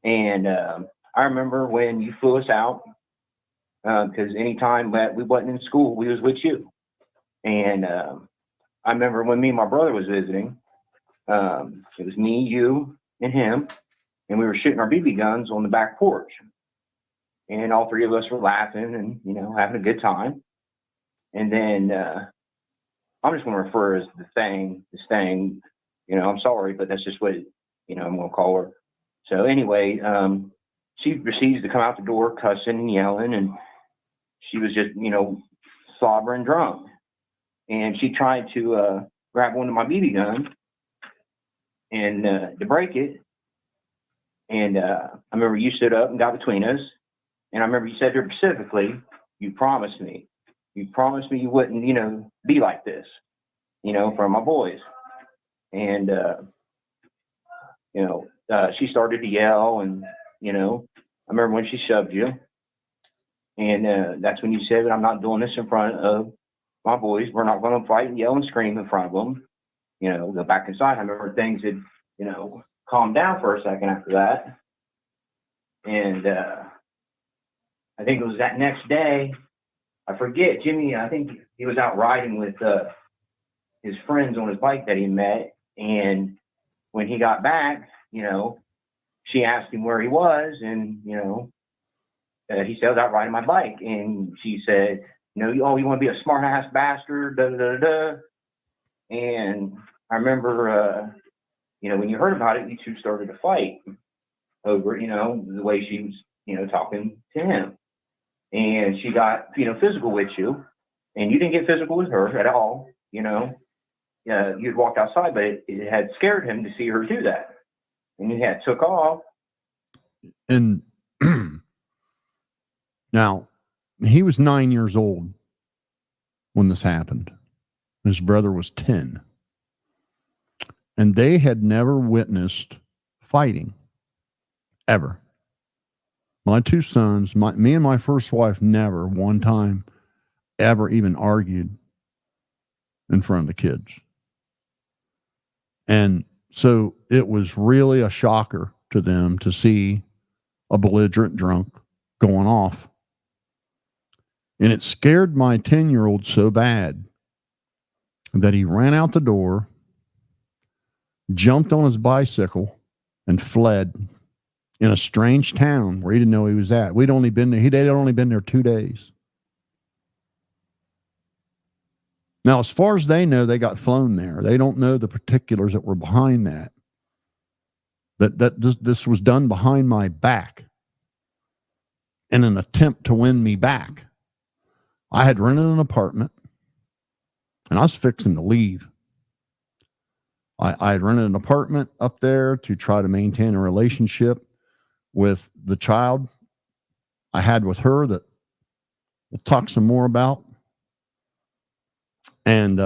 And I remember when you flew us out, because anytime that we wasn't in school, we was with you. And I remember when me and my brother was visiting, it was me, you, and him, and we were shooting our BB guns on the back porch. And all three of us were laughing and, having a good time. And then I'm just going to refer as this thing, I'm sorry, but that's just what, I'm going to call her. So anyway, she proceeds to come out the door cussing and yelling, and she was just, slobbering drunk. And she tried to grab one of my BB guns and to break it. And I remember you stood up and got between us. And I remember you said to her specifically, you promised me, you promised me you wouldn't, be like this, for my boys. And, she started to yell and, I remember when she shoved you. And that's when you said, I'm not doing this in front of my boys. We're not going to fight and yell and scream in front of them. Go back inside. I remember things had, calmed down for a second after that. And I think it was that next day. I forget, Jimmy, I think he was out riding with his friends on his bike that he met. And when he got back, she asked him where he was. And, he said, I was out riding my bike. And she said, you want to be a smart ass bastard, da da da da. And I remember, when you heard about it, you two started to fight over, the way she was, talking to him. And she got, physical with you. And you didn't get physical with her at all, you'd walked outside, but it had scared him to see her do that. And he had took off. And now, he was 9 years old when this happened. His brother was 10. And they had never witnessed fighting, ever. My two sons, me and my first wife, never one time ever even argued in front of the kids. And so it was really a shocker to them to see a belligerent drunk going off. And it scared my 10-year-old so bad that he ran out the door, jumped on his bicycle, and fled in a strange town where he didn't know he was at. We'd only been there, they'd only been there 2 days. Now, as far as they know, they got flown there. They don't know the particulars that were behind that. This was done behind my back in an attempt to win me back. I had rented an apartment and I was fixing to leave. I had rented an apartment up there to try to maintain a relationship with the child I had with her that we'll talk some more about. And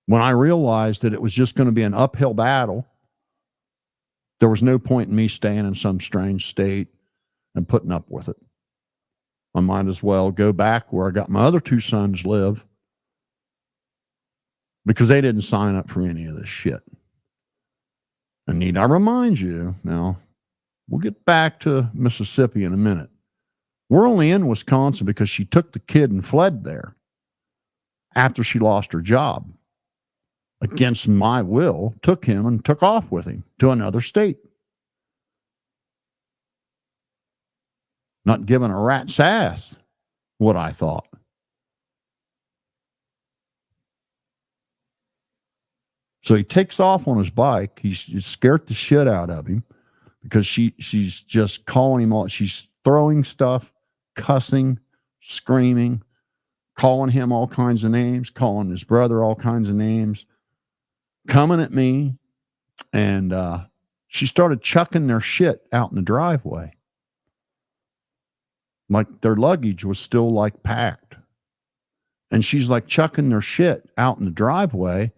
when I realized that it was just going to be an uphill battle, there was no point in me staying in some strange state and putting up with it. I might as well go back where I got my other two sons live, because they didn't sign up for any of this shit. And need I remind you, now, we'll get back to Mississippi in a minute. We're only in Wisconsin because she took the kid and fled there after she lost her job. Against my will, took him and took off with him to another state. Not giving a rat's ass what I thought. So he takes off on his bike. He's scared the shit out of him because she's just calling him all. She's throwing stuff, cussing, screaming, calling him all kinds of names, calling his brother all kinds of names, coming at me. And she started chucking their shit out in the driveway. Like their luggage was still like packed. And she's like chucking their shit out in the driveway,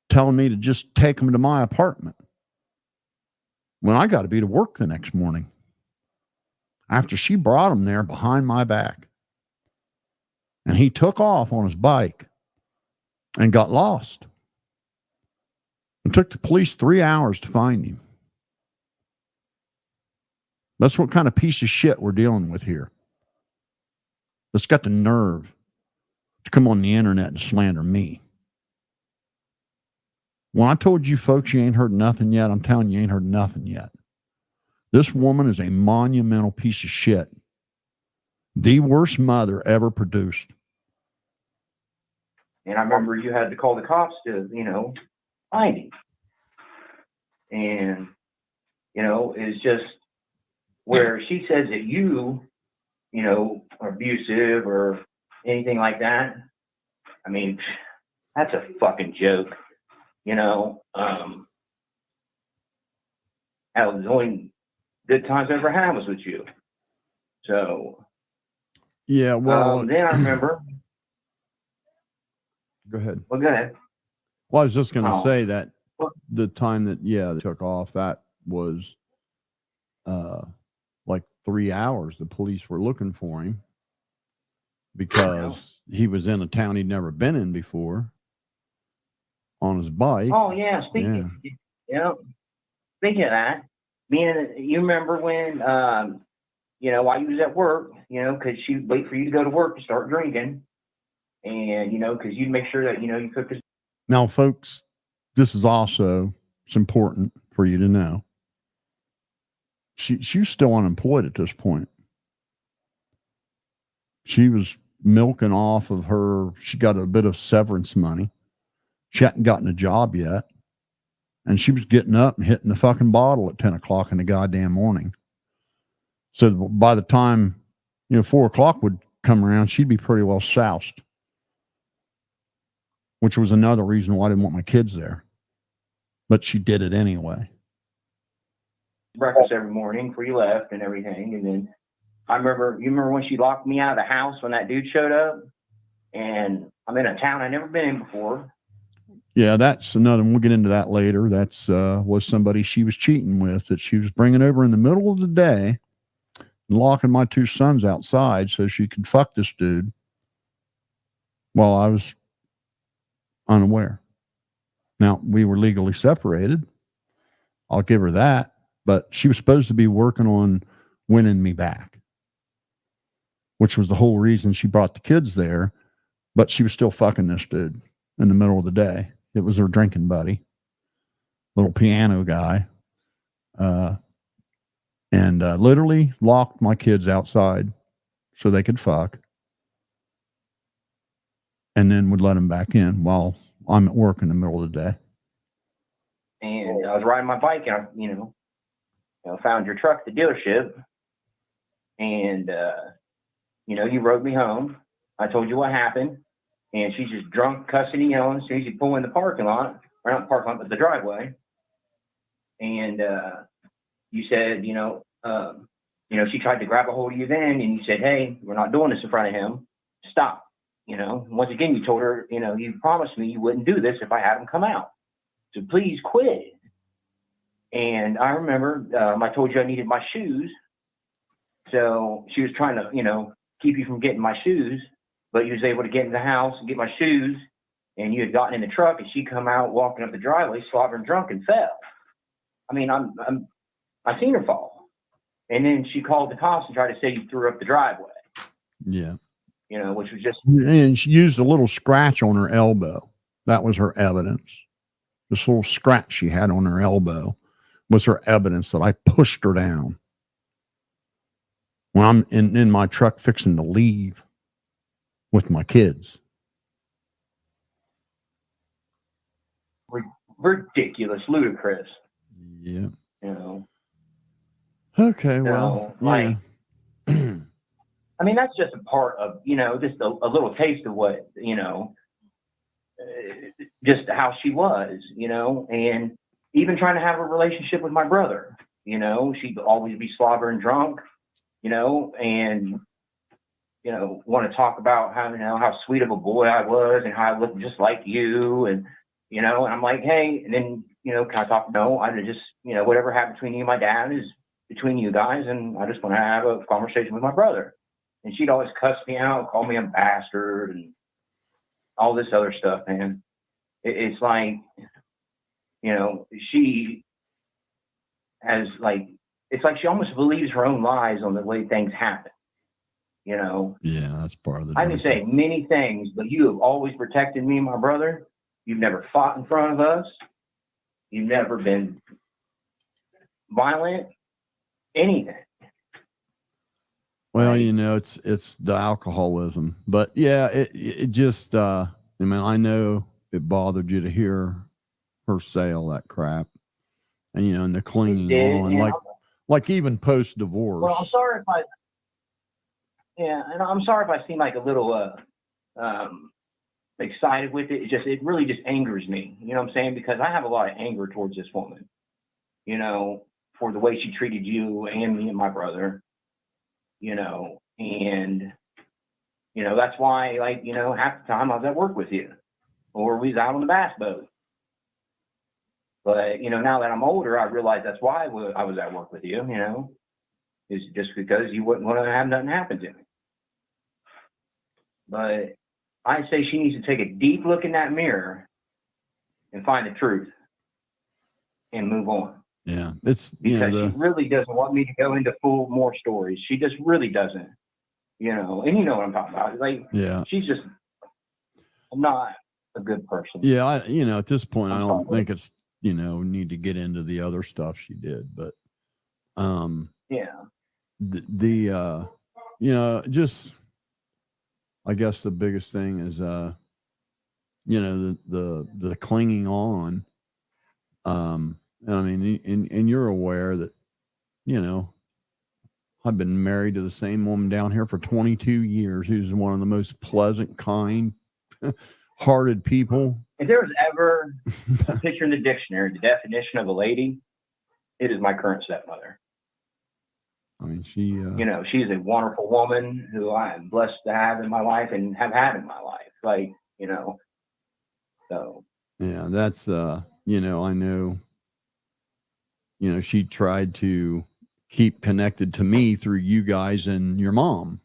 telling me to just take them to my apartment when I got to be to work the next morning after she brought him there behind my back. And he took off on his bike and got lost. It took the police 3 hours to find him. That's what kind of piece of shit we're dealing with here. That's got the nerve to come on the internet and slander me. When I told you folks you ain't heard nothing yet, I'm telling you ain't heard nothing yet. This woman is a monumental piece of shit. The worst mother ever produced. And I remember you had to call the cops to, find him. And, it's just where she says that you, are abusive or anything like that. I mean, that's a fucking joke. That was the only good times I ever had was with you. So. Yeah, well, then I remember. Go ahead. Well, go ahead. Well, I was just going to Oh. say that the time that they took off, that was like 3 hours. The police were looking for him because he was in a town he'd never been in before on his bike. Oh yeah, speaking of that, you remember when while you was at work, because she'd wait for you to go to work to start drinking, and because you'd make sure that you cooked this. Now, folks, this is also, it's important for you to know. She was still unemployed at this point. She was milking off of she got a bit of severance money. She hadn't gotten a job yet. And she was getting up and hitting the fucking bottle at 10 o'clock in the goddamn morning. So by the time, 4 o'clock would come around, she'd be pretty well soused. Which was another reason why I didn't want my kids there. But she did it anyway. Breakfast every morning before you left and everything. And then you remember when she locked me out of the house when that dude showed up? And I'm in a town I'd never been in before. Yeah, that's another, we'll get into that later. That's was somebody she was cheating with that she was bringing over in the middle of the day and locking my 2 sons outside so she could fuck this dude while I was unaware. Now, we were legally separated. I'll give her that. But she was supposed to be working on winning me back, which was the whole reason she brought the kids there. But she was still fucking this dude in the middle of the day. It was her drinking buddy, little piano guy. And literally locked my kids outside so they could fuck. And then would let them back in while I'm at work in the middle of the day. And I was riding my bike and I found your truck at the dealership. And, you rode me home. I told you what happened. And she's just drunk, cussing and yelling as soon as you pull in the parking lot. Or not the parking lot, but the driveway. And you said, she tried to grab a hold of you then. And you said, hey, we're not doing this in front of him. Stop. Once again, you told her, you promised me you wouldn't do this if I had him come out. So please quit. And I remember I told you I needed my shoes. So she was trying to, keep you from getting my shoes, but you was able to get in the house and get my shoes. And you had gotten in the truck and she come out walking up the driveway, slobbering drunk and fell. I mean, I seen her fall. And then she called the cops and tried to say you threw up the driveway. Yeah. Which was just. And she used a little scratch on her elbow. That was her evidence. This little scratch she had on her elbow was her evidence that I pushed her down when I'm in my truck fixing to leave with my kids. Ridiculous, ludicrous. Yeah. Okay, well, yeah. I mean, that's just a part of, just a little taste of what, just how she was, and even trying to have a relationship with my brother, she'd always be slobbering drunk, and, want to talk about how sweet of a boy I was and how I looked just like you. And, and I'm like, hey, and then, can I talk? No, I just, whatever happened between you and my dad is between you guys. And I just want to have a conversation with my brother. And she'd always cuss me out, call me a bastard and all this other stuff, man. It's like, she has it's like she almost believes her own lies on the way things happen, Yeah, that's part of the. I can say many things, but you have always protected me and my brother. You've never fought in front of us. You've never been violent, anything. Well, it's the alcoholism, but yeah, it just, I know it bothered you to hear her say all that crap, and and the clinging on, like even post divorce. Well, I'm sorry if I seem like a little excited with it. It really just angers me. You know what I'm saying? Because I have a lot of anger towards this woman. For the way she treated you and me and my brother. And You know, that's why, like, you know, half the time I was at work with you, or we was out on the bass boat. But, you know, now that I'm older, I realize that's why I was at work with you, you know, is just because you wouldn't want to have nothing happen to me. But I say she needs to take a deep look in that mirror and find the truth and move on. Yeah, it's because she really doesn't want me to go into more stories. She just really doesn't, you know. And you know what I'm talking about. Like, yeah, she's just not a good person. Yeah, you know, at this point, I don't think it's, you know, need to get into the other stuff she did, but yeah, the you know, just I guess the biggest thing is you know, the clinging on. I mean, and you're aware that, you know, I've been married to the same woman down here for 22 years, who's one of the most pleasant, kind hearted people. If there was ever a picture in the dictionary, the definition of a lady, it is my current stepmother. I mean, she, you know, she's a wonderful woman who I am blessed to have in my life and have had in my life. Like, you know, so. Yeah, that's, you know, I know, you know, she tried to keep connected to me through you guys and your mom.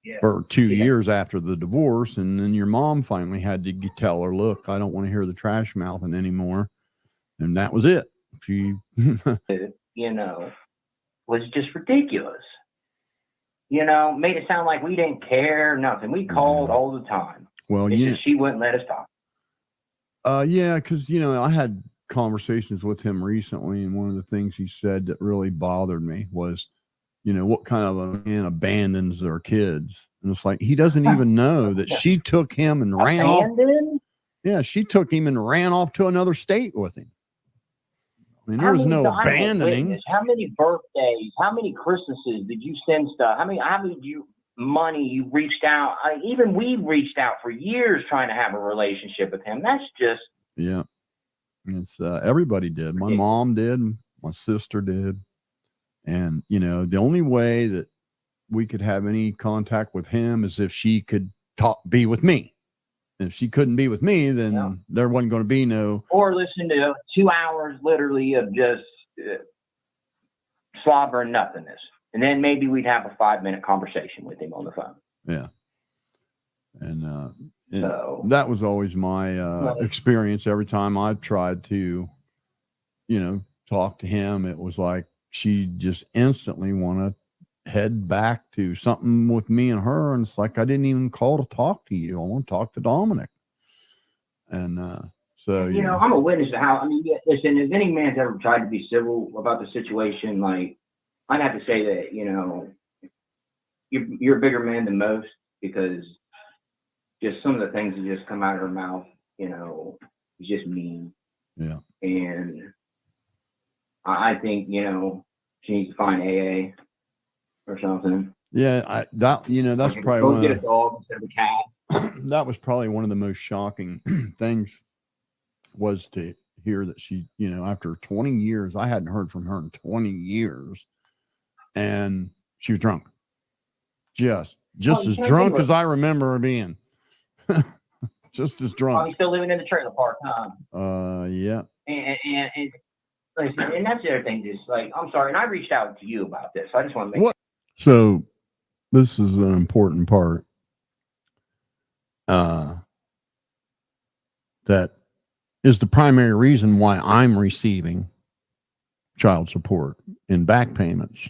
Yeah. For 2 years after the divorce, and then your mom finally had to tell her, look, I don't want to hear the trash mouthing anymore. And that was it. She you know, was just ridiculous. You know, made it sound like we didn't care, nothing. We called all the time. Well, it's just she wouldn't let us talk. Yeah, because, you know, I had conversations with him recently, and one of the things he said that really bothered me was, you know, what kind of a man abandons their kids? And it's like, he doesn't even know that she took him and ran off. Yeah, she took him and ran off to another state with him. I mean, there was no abandoning. How many birthdays, how many Christmases did you send stuff? How many money you reached out? Even we reached out for years trying to have a relationship with him. That's just. Yeah. It's everybody did. My mom did. My sister did. And, you know, the only way that we could have any contact with him is if she could be with me. And if she couldn't be with me, then there wasn't going to be no. Or listen to 2 hours literally of just slobber and nothingness. And then maybe we'd have a 5-minute conversation with him on the phone. Yeah. And that was always my experience. Every time I tried to, you know, talk to him, it was like, she just instantly want to head back to something with me and her. And it's like, I didn't even call to talk to you. I want to talk to Dominic. And so, you know, I'm a witness to how, I mean, listen, if any man's ever tried to be civil about the situation, like, I'd have to say that, you know, you're a bigger man than most, because just some of the things that just come out of her mouth, you know, is just mean. Yeah. And I think, you know, she needs to find AA or something. Yeah, you know, that's probably go get a dog instead of a cat. That was probably one of the most shocking things, was to hear that she, you know, after 20 years, I hadn't heard from her in 20 years, and she was drunk, just as drunk as I remember her being, just as drunk. He's still living in the trailer park, huh? Yeah. And listen, and that's the other thing, just like, I'm sorry, and I reached out to you about this. I just want to make So this is an important part. That is the primary reason why I'm receiving child support and back payments.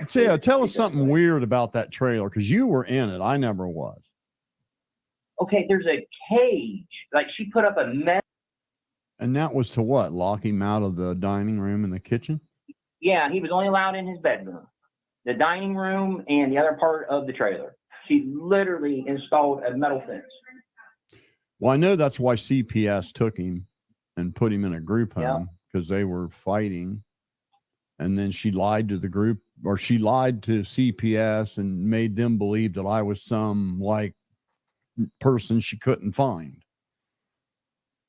So yeah, tell us something weird about that trailer, because you were in it. I never was. Okay, there's a cage. Like, she put up a mess. And that was to what? Lock him out of the dining room and the kitchen? Yeah, he was only allowed in his bedroom, the dining room, and the other part of the trailer. She literally installed a metal fence. Well, I know that's why CPS took him and put him in a group home, because they were fighting. And then she lied to the group, or she lied to CPS and made them believe that I was some like person she couldn't find.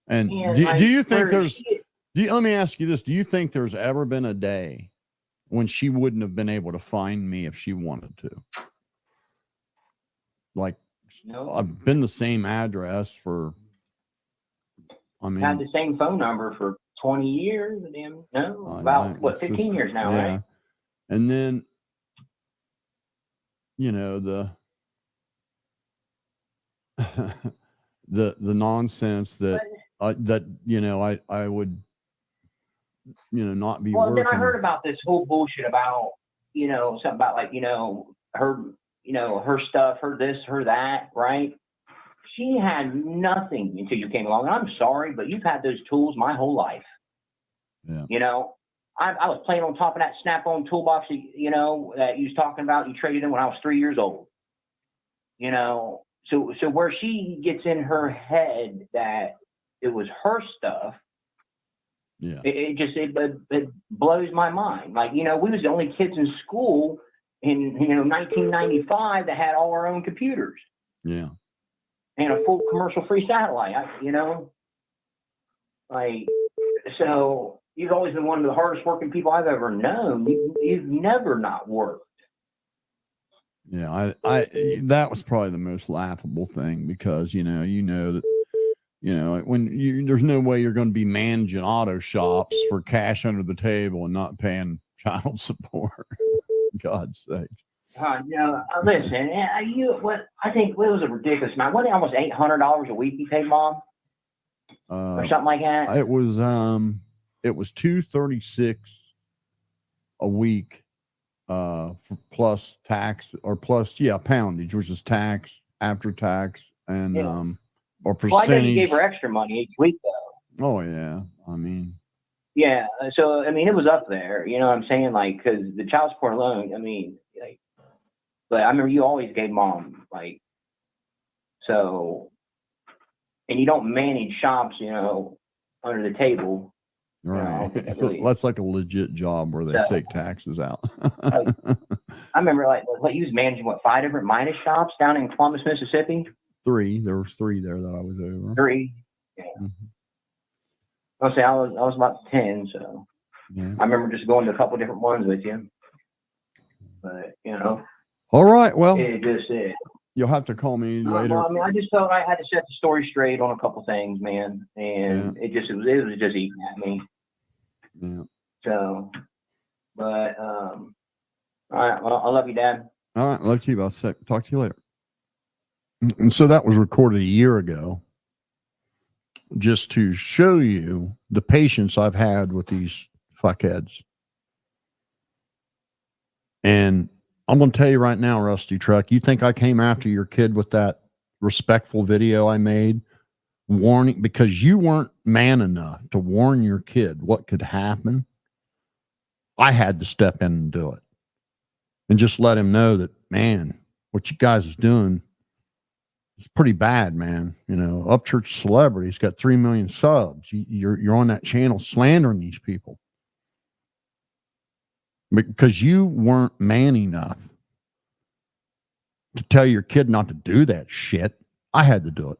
And do you think there's, let me ask you this. Do you think there's ever been a day when she wouldn't have been able to find me if she wanted to? like, No. I've been the same address for, I mean, Had the same phone number for 20 years. Damn, no, about what, 15 years now, yeah. right? And then, you know, the nonsense that that you know I would, you know, not be well, working. then I heard about this whole bullshit about, you know, something about like, her, her stuff, her this, her that, right? She had nothing until you came along. And I'm sorry, but you've had those tools my whole life. Yeah. You know, I was playing on top of that Snap-on toolbox, that you was talking about. You traded in when I was 3 years old. You know, so where she gets in her head that it was her stuff, yeah, it blows my mind. Like, we was the only kids in school in 1995 that had all our own computers. Yeah. And a full commercial-free satellite. So you've always been one of the hardest working people I've ever known. You've never not worked. Yeah, I that was probably the most laughable thing, because you know that when there's no way you're going to be managing auto shops for cash under the table and not paying child support. God's sake. Listen, I think it was a ridiculous amount. Wasn't it almost $800 a week you paid Mom, or something like that? It was $236 a week, plus tax, or plus poundage, which is tax after tax, and or percentage. Well, I know you gave her extra money each week though. Oh yeah, I mean. Yeah, so I mean it was up there. You know what I'm saying? Like, because the child support alone, but I remember you always gave Mom, so, and you don't manage shops, under the table. Right. That's like a legit job where they take taxes out. I remember you was managing 5 different Midas shops down in Columbus, Mississippi? 3. There was 3 there that I was over. 3. Yeah. Mm-hmm. I'll say I was about 10, so yeah. I remember just going to a couple different ones with you. But all right, well, it just is. You'll have to call me later. Well, I mean, I just felt I had to set the story straight on a couple things, man, and it was just eating at me. Yeah. So, but all right. Well, I love you, Dad. All right, love you. I'll talk to you later. And so that was recorded a year ago, just to show you the patience I've had with these fuckheads. And I'm going to tell you right now, Rusty Truck, you think I came after your kid with that respectful video I made, warning, because you weren't man enough to warn your kid what could happen? I had to step in and do it and just let him know that, man, what you guys is doing is pretty bad, man. Upchurch Celebrity's got 3 million subs. You're on that channel slandering these people because you weren't man enough to tell your kid not to do that shit. I had to do it.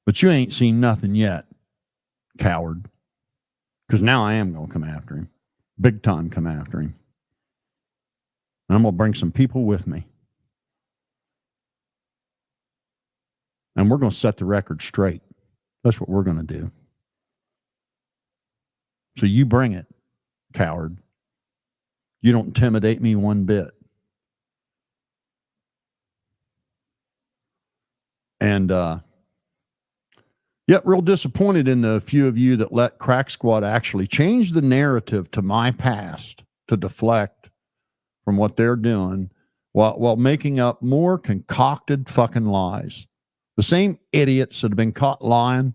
But you ain't seen nothing yet, coward. Because now I am going to come after him. Big time come after him. And I'm going to bring some people with me. And we're going to set the record straight. That's what we're going to do. So you bring it, coward. You don't intimidate me one bit. And, yet real disappointed in the few of you that let Crack Squad actually change the narrative to my past to deflect from what they're doing while making up more concocted fucking lies. The same idiots that have been caught lying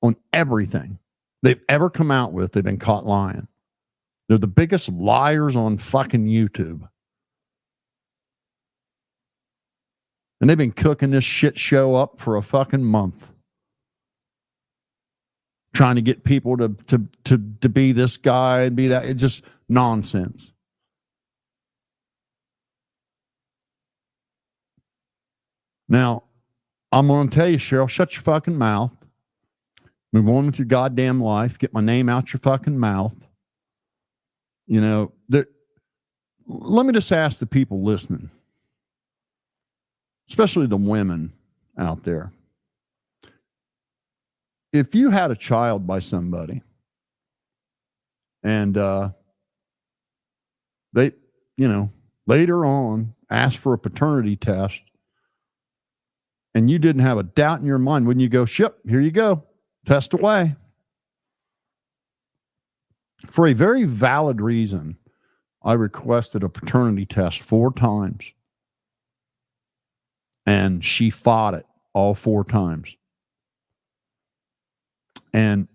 on everything they've ever come out with, they've been caught lying. They're the biggest liars on fucking YouTube. And they've been cooking this shit show up for a fucking month. Trying to get people to be this guy and be that. It's just nonsense. Now, I'm going to tell you, Cheryl, shut your fucking mouth. Move on with your goddamn life. Get my name out your fucking mouth. let me just ask the people listening, especially the women out there. If you had a child by somebody and they, later on asked for a paternity test and you didn't have a doubt in your mind, wouldn't you go, "Ship, here you go, test away"? For a very valid reason, I requested a paternity test 4 times. And she fought it all 4 times. And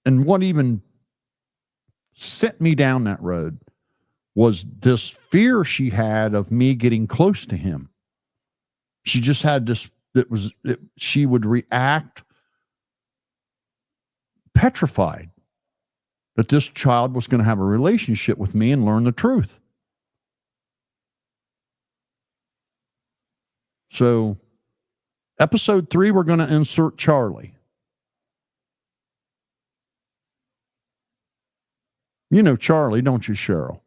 what even sent me down that road was this fear she had of me getting close to him. She just had this, she would react petrified that this child was going to have a relationship with me and learn the truth. So, episode 3, we're going to insert Charlie. You know Charlie, don't you, Cheryl?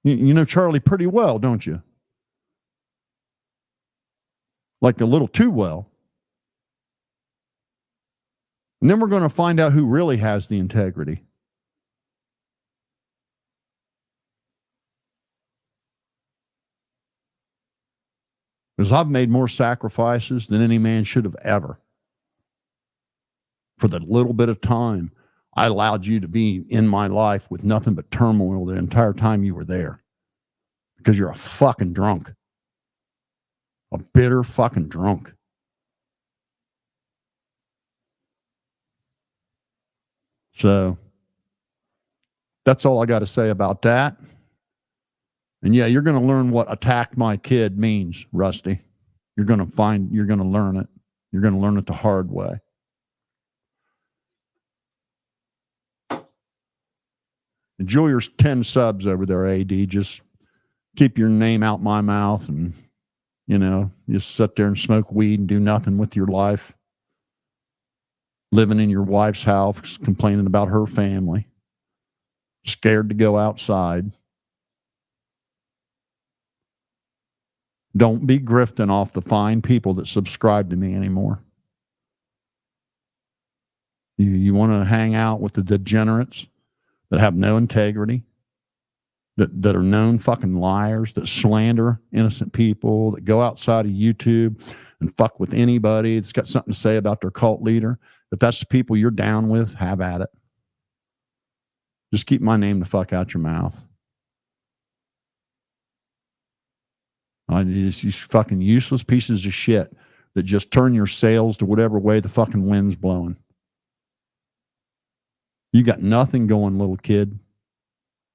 You know Charlie pretty well, don't you? Like a little too well. And then we're going to find out who really has the integrity. Because I've made more sacrifices than any man should have ever. For the little bit of time I allowed you to be in my life with nothing but turmoil the entire time you were there. Because you're a fucking drunk. A bitter fucking drunk. So, that's all I got to say about that. And yeah, you're going to learn what attacked my kid means, Rusty. You're going to learn it. You're going to learn it the hard way. Enjoy your 10 subs over there, AD. Just keep your name out my mouth and, just sit there and smoke weed and do nothing with your life. Living in your wife's house, complaining about her family. Scared to go outside. Don't be grifting off the fine people that subscribe to me anymore. You want to hang out with the degenerates that have no integrity, that are known fucking liars, that slander innocent people, that go outside of YouTube and fuck with anybody that's got something to say about their cult leader. If that's the people you're down with, have at it. Just keep my name the fuck out your mouth. These fucking useless pieces of shit that just turn your sails to whatever way the fucking wind's blowing. You got nothing going, little kid.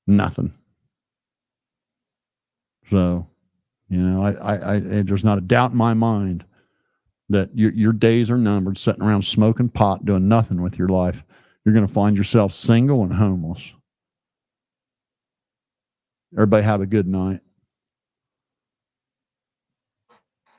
Nothing. So, there's not a doubt in my mind that your days are numbered sitting around smoking pot, doing nothing with your life. You're going to find yourself single and homeless. Everybody have a good night.